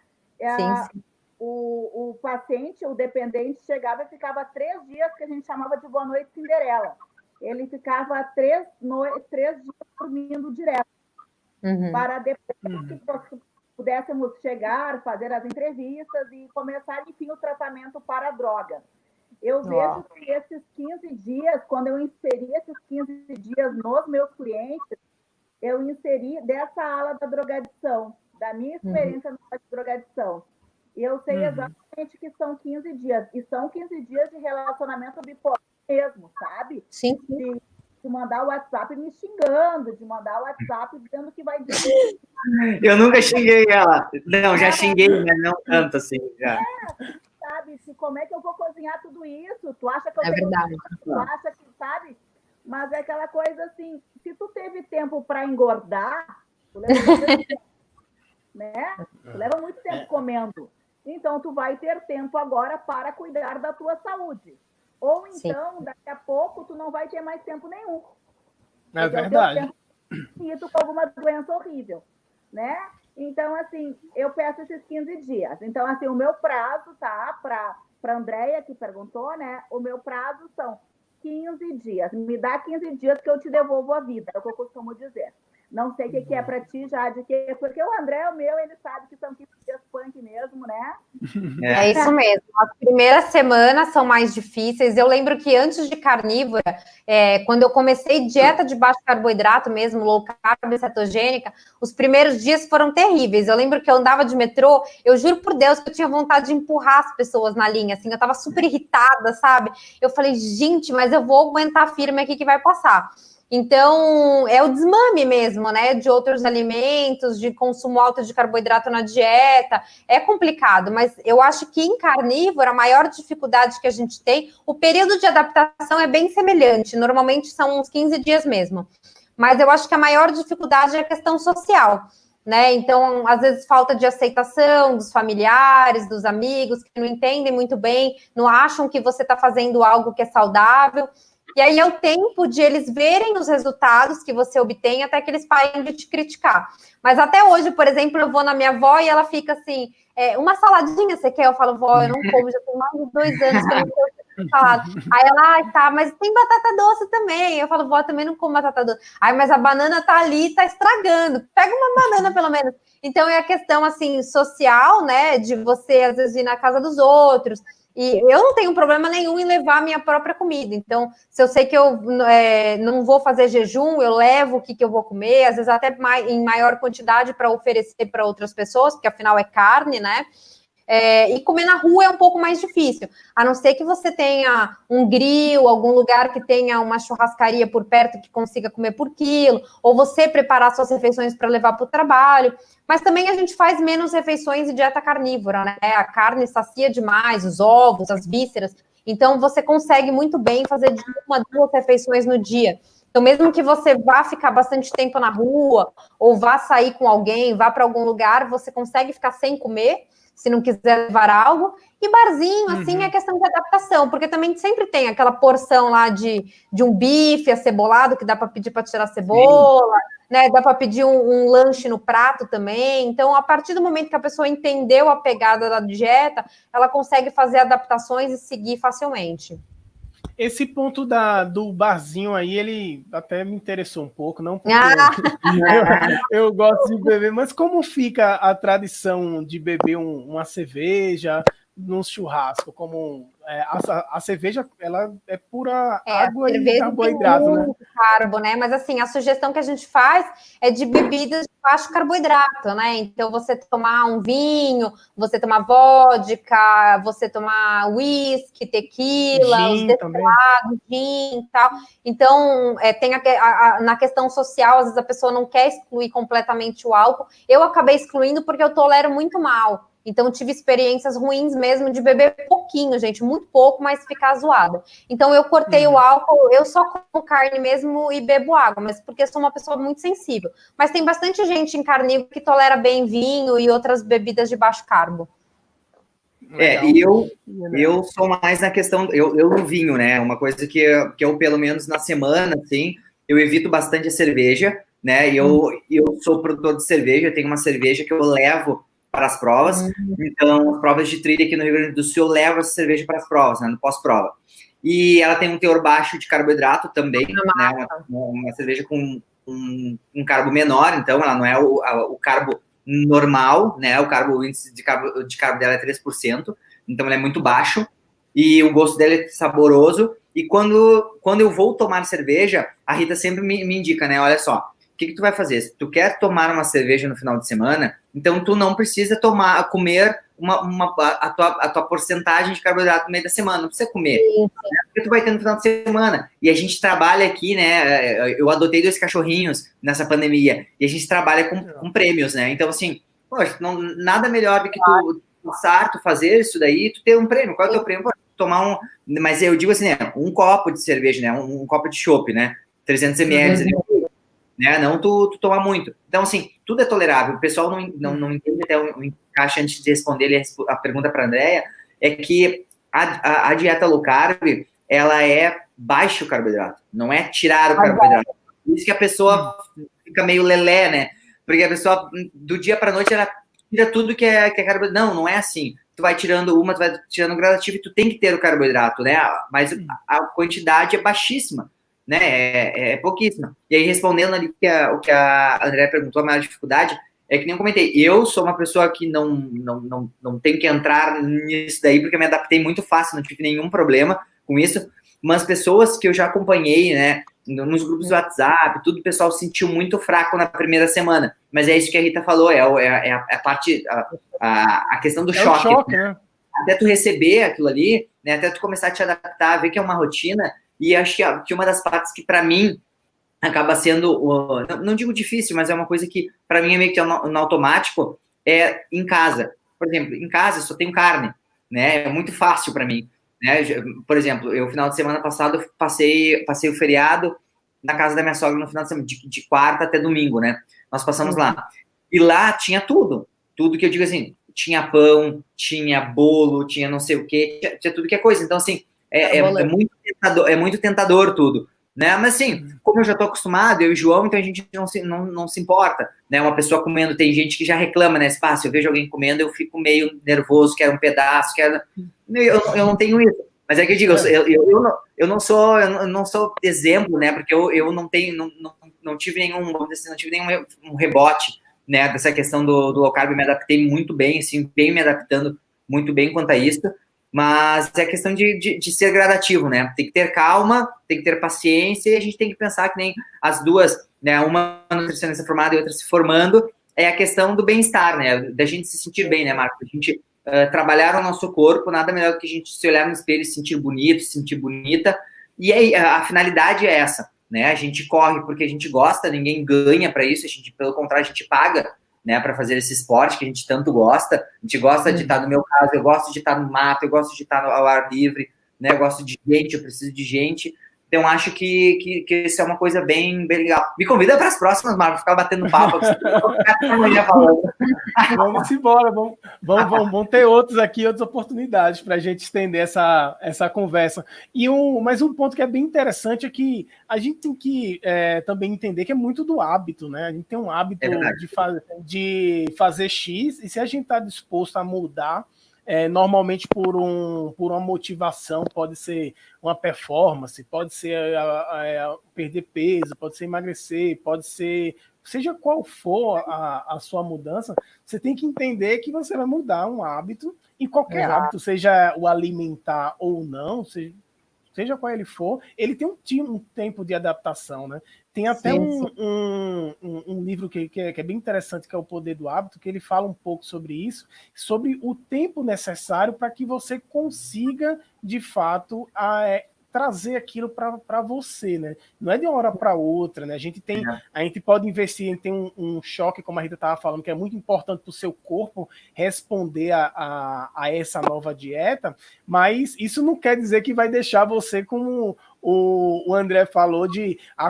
Sim. O paciente, o dependente, chegava e ficava 3 dias, que a gente chamava de boa noite Cinderela. Ele ficava 3 dias dormindo direto, para depois que pudéssemos chegar, fazer as entrevistas e começar, enfim, o tratamento para a droga. Eu vejo que esses 15 dias, quando eu inseri esses 15 dias nos meus clientes, eu inseri dessa ala da drogadição, da minha experiência na drogadição. E eu sei exatamente que são 15 dias. E são 15 dias de relacionamento bipolar mesmo, sabe? Sim. De mandar o WhatsApp me xingando, de mandar o WhatsApp dizendo que vai dizer. Eu nunca xinguei ela. Não, já xinguei, mas não tanto assim. Já. Sabe? Como é que eu vou cozinhar tudo isso? Tu acha que eu tenho... verdade. Tu acha que, sabe? Mas é aquela coisa assim, se tu teve tempo para engordar, tu leva muito tempo, né? Tu leva muito tempo comendo. Então, tu vai ter tempo agora para cuidar da tua saúde. Ou então, daqui a pouco, tu não vai ter mais tempo nenhum. É verdade. E tu com alguma doença horrível, né? Então, assim, eu peço esses 15 dias. Então, assim, o meu prazo, tá? Para a Andréia, que perguntou, né? O meu prazo são 15 dias. Me dá 15 dias que eu te devolvo a vida, é o que eu costumo dizer. Não sei o que é para ti, Jade, porque o André é o meu, ele sabe que são 15 dias punk mesmo, né? É isso mesmo. As primeiras semanas são mais difíceis. Eu lembro que antes de carnívora, quando eu comecei dieta de baixo carboidrato mesmo, low carb, cetogênica, os primeiros dias foram terríveis. Eu lembro que eu andava de metrô, eu juro por Deus que eu tinha vontade de empurrar as pessoas na linha, assim, eu tava super irritada, sabe? Eu falei, gente, mas eu vou aguentar firme aqui que vai passar. Então, é o desmame mesmo, né, de outros alimentos, de consumo alto de carboidrato na dieta, é complicado, mas eu acho que em carnívoro, a maior dificuldade que a gente tem, o período de adaptação é bem semelhante, normalmente são uns 15 dias mesmo, mas eu acho que a maior dificuldade é a questão social, né, então, às vezes, falta de aceitação dos familiares, dos amigos, que não entendem muito bem, não acham que você está fazendo algo que é saudável. E aí é o tempo de eles verem os resultados que você obtém até que eles parem de te criticar. Mas até hoje, por exemplo, eu vou na minha avó e ela fica assim, uma saladinha você quer? Eu falo, vó, eu não como, já tem mais de 2 anos que eu não como salada. Aí ela, tá, mas tem batata doce também. Eu falo, vó, também não como batata doce. Aí, mas a banana tá ali, tá estragando. Pega uma banana, pelo menos. Então, é a questão, assim, social, né, de você, às vezes, ir na casa dos outros. E eu não tenho problema nenhum em levar a minha própria comida. Então, se eu sei que eu não vou fazer jejum, eu levo o que eu vou comer, às vezes até em maior quantidade para oferecer para outras pessoas, porque afinal é carne, né? E comer na rua é um pouco mais difícil, a não ser que você tenha um grill, algum lugar que tenha uma churrascaria por perto que consiga comer por quilo, ou você preparar suas refeições para levar para o trabalho. Mas também a gente faz menos refeições de dieta carnívora, né? A carne sacia demais, os ovos, as vísceras. Então, você consegue muito bem fazer de 1 a 2 refeições no dia. Então, mesmo que você vá ficar bastante tempo na rua, ou vá sair com alguém, vá para algum lugar, você consegue ficar sem comer, se não quiser levar algo. E barzinho, assim, é questão de adaptação, porque também sempre tem aquela porção lá de um bife acebolado, que dá para pedir para tirar a cebola, né? Dá para pedir um lanche no prato também. Então, a partir do momento que a pessoa entendeu a pegada da dieta, ela consegue fazer adaptações e seguir facilmente. Esse ponto do barzinho aí, ele até me interessou um pouco, não porque eu gosto de beber, mas como fica a tradição de beber uma cerveja num churrasco? Como a cerveja, ela é pura água e carboidrato, né? Carbo, né? Mas assim, a sugestão que a gente faz é de bebidas de baixo carboidrato, né? Então, você tomar um vinho, você tomar vodka, você tomar whisky, tequila, Gin os destilados, gin e tal. Então, tem na questão social, às vezes a pessoa não quer excluir completamente o álcool. Eu acabei excluindo porque eu tolero muito mal. Então, tive experiências ruins mesmo de beber pouquinho, gente, muito pouco, mas ficar zoada. Então, eu cortei o álcool, eu só como carne mesmo e bebo água, mas porque sou uma pessoa muito sensível. Mas tem bastante gente em carnívoro que tolera bem vinho e outras bebidas de baixo carbo. E eu sou mais na questão, eu no vinho, né? Uma coisa que eu, pelo menos na semana, assim, eu evito bastante a cerveja, né? E eu sou produtor de cerveja, tenho uma cerveja que eu levo para as provas. Então, as provas de trilha aqui no Rio Grande do Sul, eu levo essa cerveja para as provas, né, no pós-prova. E ela tem um teor baixo de carboidrato também, né, uma cerveja com um carbo menor, então ela não é o carbo normal, né, o índice de carbo dela é 3%, então ela é muito baixo, e o gosto dela é saboroso. E quando eu vou tomar cerveja, a Rita sempre me indica, né, olha só, o que tu vai fazer? Se tu quer tomar uma cerveja no final de semana, então tu não precisa comer a tua porcentagem de carboidrato no meio da semana, não precisa comer. Né? Porque tu vai ter no final de semana. E a gente trabalha aqui, né? Eu adotei 2 cachorrinhos nessa pandemia, e a gente trabalha com prêmios, né? Então, assim, poxa, nada melhor do que tu pensar, tu fazer isso daí, tu ter um prêmio. Qual é o teu prêmio? Tomar mas eu digo assim, né? Um copo de cerveja, né? Um copo de chopp, né? 300 ml. Né? Não tu tomar muito. Então, assim, tudo é tolerável. O pessoal não entende, até o encaixe antes de responder a pergunta para a Andrea, é que a dieta low carb, ela é baixo carboidrato, não é tirar o carboidrato. Por isso que a pessoa fica meio lelé, né? Porque a pessoa, do dia para a noite, ela tira tudo que é carboidrato. Não é assim. Tu vai tirando tu vai tirando gradativo e tu tem que ter o carboidrato, né? Mas a quantidade é baixíssima. Né, é pouquíssima. E aí, respondendo ali o que a André perguntou, a maior dificuldade, é que nem eu comentei, eu sou uma pessoa que não tenho que entrar nisso daí, porque eu me adaptei muito fácil, não tive nenhum problema com isso, mas pessoas que eu já acompanhei, né, nos grupos do WhatsApp, tudo, o pessoal se sentiu muito fraco na primeira semana, mas é isso que a Rita falou, é a parte, a questão do choque. O choque, né? Até tu receber aquilo ali, né, até tu começar a te adaptar, ver que é uma rotina. E acho que uma das partes que, para mim, acaba sendo, não digo difícil, mas é uma coisa que, para mim, é meio que no automático, é em casa. Por exemplo, em casa eu só tenho carne, né? É muito fácil para mim. Né? Por exemplo, eu, final de semana passado, passei o feriado na casa da minha sogra no final de semana, de quarta até domingo, né? Nós passamos lá. E lá tinha tudo que eu digo assim, tinha pão, tinha bolo, tinha não sei o quê, tinha tudo que é coisa. Então, assim, é muito tentador tudo, né? Mas assim, como eu já tô acostumado, eu e o João, então a gente não se importa, né? Uma pessoa comendo, tem gente que já reclama, né? Se eu vejo alguém comendo, eu fico meio nervoso, quero um pedaço, eu não tenho isso. Mas é que eu digo, eu não sou exemplo, né? Porque eu não tive nenhum, vamos dizer assim, não tive nenhum rebote, né? Dessa questão do low carb, me adaptei muito bem, assim, bem me adaptando muito bem quanto a isso. mas é questão de ser gradativo, né? Tem que ter calma, tem que ter paciência, e a gente tem que pensar que nem as duas, né? Uma nutricionista formada e outra se formando, é a questão do bem-estar, né? Da gente se sentir bem, né, Marco? A gente trabalhar o nosso corpo, nada melhor do que a gente se olhar no espelho e se sentir bonito, se sentir bonita, e aí a finalidade é essa, né? A gente corre porque a gente gosta, ninguém ganha para isso, a gente, pelo contrário, a gente paga, né, para fazer esse esporte que a gente tanto gosta. A gente gosta de estar, no meu caso, eu gosto de estar no mato, eu gosto de estar ao ar livre, né? Eu gosto de gente, eu preciso de gente. Então, acho que isso é uma coisa bem legal. Me convida para as próximas, Marcos, ficar batendo papo. Vamos embora, vamos ter outros aqui, outras oportunidades para a gente estender essa conversa. Mas um ponto que é bem interessante é que a gente tem que também entender que é muito do hábito, né? A gente tem um hábito de fazer X, e se a gente está disposto a mudar, normalmente por uma motivação, pode ser uma performance, pode ser perder peso, pode ser emagrecer, pode ser, seja qual for a sua mudança, você tem que entender que você vai mudar um hábito, e qualquer hábito, seja o alimentar ou não, seja qual ele for, ele tem um tempo de adaptação, né? Tem até um livro que é bem interessante, que é O Poder do Hábito, que ele fala um pouco sobre isso, sobre o tempo necessário para que você consiga, de fato, trazer aquilo para você, né? Não é de uma hora para outra, né? A gente pode investir em ter um choque, como a Rita estava falando, que é muito importante para o seu corpo responder a essa nova dieta, mas isso não quer dizer que vai deixar você como o André falou,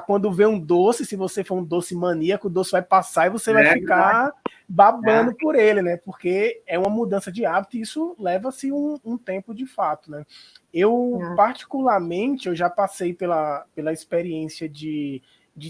quando vê um doce, se você for um doce maníaco, o doce vai passar e você vai ficar babando por ele, né? Porque é uma mudança de hábito e isso leva-se um tempo de fato, né? Eu, particularmente, eu já passei pela experiência de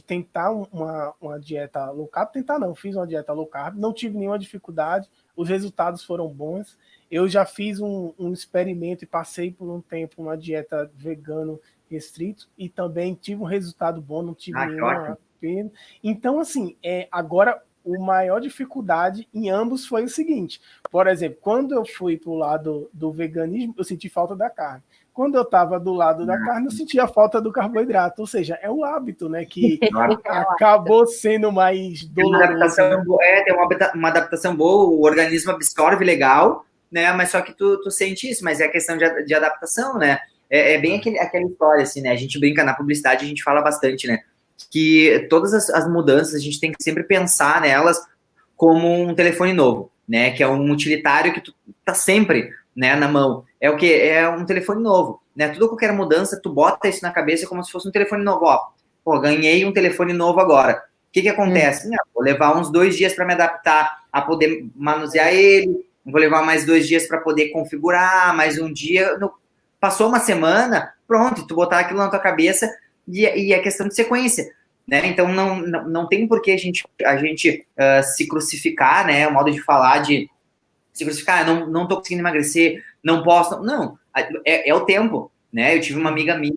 tentar uma dieta low carb. Tentar não, fiz uma dieta low carb, não tive nenhuma dificuldade, os resultados foram bons. Eu já fiz um experimento e passei por um tempo uma dieta vegano restrito e também tive um resultado bom, não tive nenhuma pena. Então, assim, agora a maior dificuldade em ambos foi o seguinte: por exemplo, quando eu fui para o lado do veganismo, eu senti falta da carne. Quando eu estava do lado da carne, eu sentia falta do carboidrato. Ou seja, é o hábito, né, que acabou sendo mais doloroso. Tem uma adaptação boa, o organismo absorve legal, né? Mas só que tu sente isso, mas é a questão de adaptação, né? É bem aquela história, assim, né? A gente brinca na publicidade, a gente fala bastante, né? Que todas as mudanças, a gente tem que sempre pensar nelas como um telefone novo, né? Que é um utilitário que tu tá sempre, né, na mão. É o quê? É um telefone novo, né? Qualquer mudança, tu bota isso na cabeça como se fosse um telefone novo. Ó, pô, ganhei um telefone novo agora. O que acontece? Vou levar uns 2 dias para me adaptar a poder manusear ele, vou levar mais 2 dias para poder configurar, mais um dia... Passou uma semana, pronto, tu botar aquilo na tua cabeça e é questão de sequência, né? Então não tem por que a gente se crucificar, né? O modo de falar de se crucificar, não tô conseguindo emagrecer, não posso, não, é o tempo, né? Eu tive uma amiga minha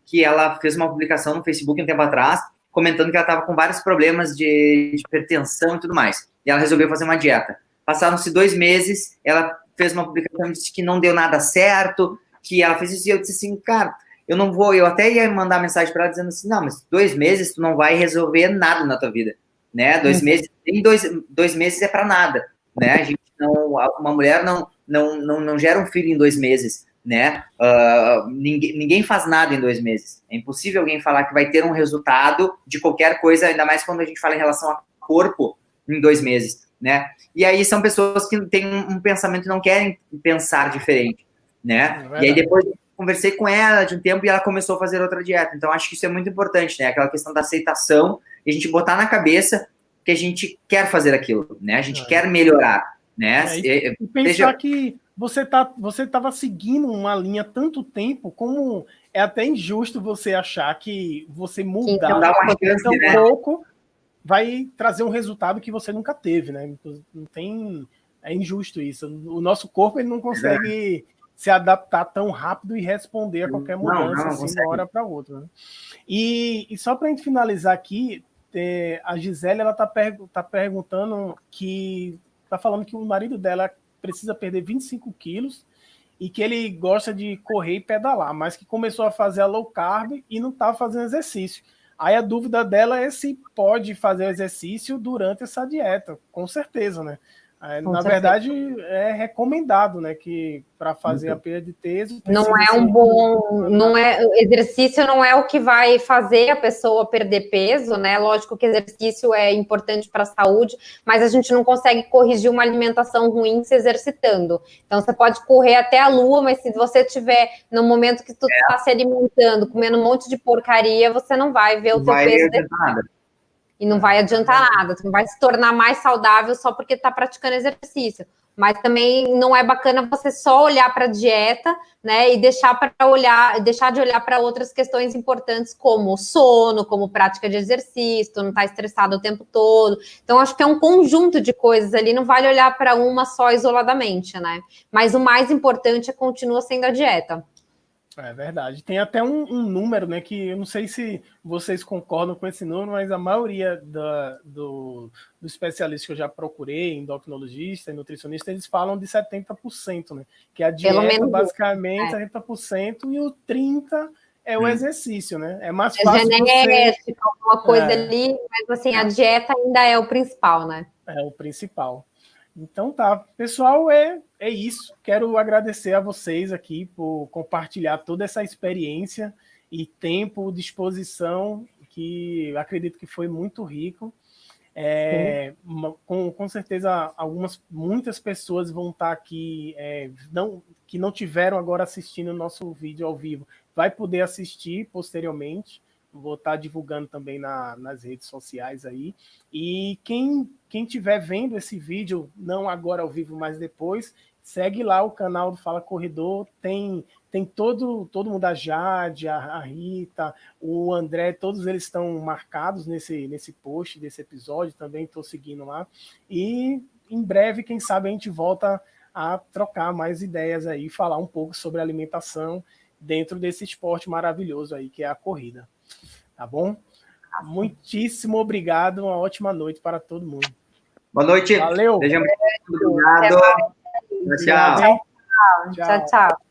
que ela fez uma publicação no Facebook um tempo atrás, comentando que ela estava com vários problemas de hipertensão e tudo mais, e ela resolveu fazer uma dieta. Passaram-se 2 meses, ela fez uma publicação e disse que não deu nada certo, que ela fez isso, e eu disse assim, cara, eu até ia mandar mensagem para ela dizendo assim, não, mas 2 meses tu não vai resolver nada na tua vida, né? 2 meses, nem 2 meses é para nada, né? A gente uma mulher não gera um filho em 2 meses, né? Ninguém faz nada em 2 meses. É impossível alguém falar que vai ter um resultado de qualquer coisa, ainda mais quando a gente fala em relação a corpo, em 2 meses, né? E aí são pessoas que têm um pensamento e não querem pensar diferente, né? E aí depois eu conversei com ela de um tempo e ela começou a fazer outra dieta. Então acho que isso é muito importante, né? Aquela questão da aceitação e a gente botar na cabeça que a gente quer fazer aquilo, né? A gente quer melhorar, né? E pensar que você estava seguindo uma linha tanto tempo, como é até injusto você achar que você mudar tão pouco vai trazer um resultado que você nunca teve, né? Não tem, é injusto isso. O nosso corpo ele não consegue se adaptar tão rápido e responder a qualquer mudança assim, de uma hora para outra. Né? E só para a gente finalizar aqui, a Gisele ela tá perguntando que tá falando que o marido dela precisa perder 25 quilos e que ele gosta de correr e pedalar, mas que começou a fazer a low carb e não está fazendo exercício. Aí a dúvida dela é se pode fazer exercício durante essa dieta, com certeza, né? Na verdade, é recomendado, né, que para fazer a perda de peso... Não é um bom... exercício não é o que vai fazer a pessoa perder peso, né? Lógico que exercício é importante para a saúde, mas a gente não consegue corrigir uma alimentação ruim se exercitando. Então, você pode correr até a lua, mas se você tiver no momento que tu está se alimentando, comendo um monte de porcaria, você não vai ver o teu peso... E não vai adiantar nada, tu não vai se tornar mais saudável só porque está praticando exercício. Mas também não é bacana você só olhar para a dieta, né, e deixar de olhar para outras questões importantes como sono, como prática de exercício, tu não tá estressado o tempo todo. Então, acho que é um conjunto de coisas ali, não vale olhar para uma só isoladamente, né? Mas o mais importante continua sendo a dieta. É verdade. Tem até um número, né, que eu não sei se vocês concordam com esse número, mas a maioria dos especialistas que eu já procurei, endocrinologista e nutricionista, eles falam de 70%, né? Que a dieta, basicamente, 70%, e o 30% é o exercício, né? É mais fácil genética, alguma coisa ali, mas assim, a dieta ainda é o principal, né? É o principal. Então tá, pessoal, é isso. Quero agradecer a vocês aqui por compartilhar toda essa experiência e tempo, disposição, que acredito que foi muito rico. Com certeza, muitas pessoas vão estar aqui, que não tiveram agora assistindo o nosso vídeo ao vivo, vai poder assistir posteriormente. Vou estar divulgando também nas redes sociais aí. E quem estiver vendo esse vídeo, não agora ao vivo, mas depois, segue lá o canal do Fala Corredor. Tem todo mundo, a Jade, a Rita, o André, todos eles estão marcados nesse post desse episódio. Também estou seguindo lá. E em breve, quem sabe, a gente volta a trocar mais ideias aí, falar um pouco sobre alimentação dentro desse esporte maravilhoso aí, que é a corrida. Tá bom? Muitíssimo obrigado. Uma ótima noite para todo mundo. Boa noite. Valeu. Seja muito obrigado. Tchau. Tchau.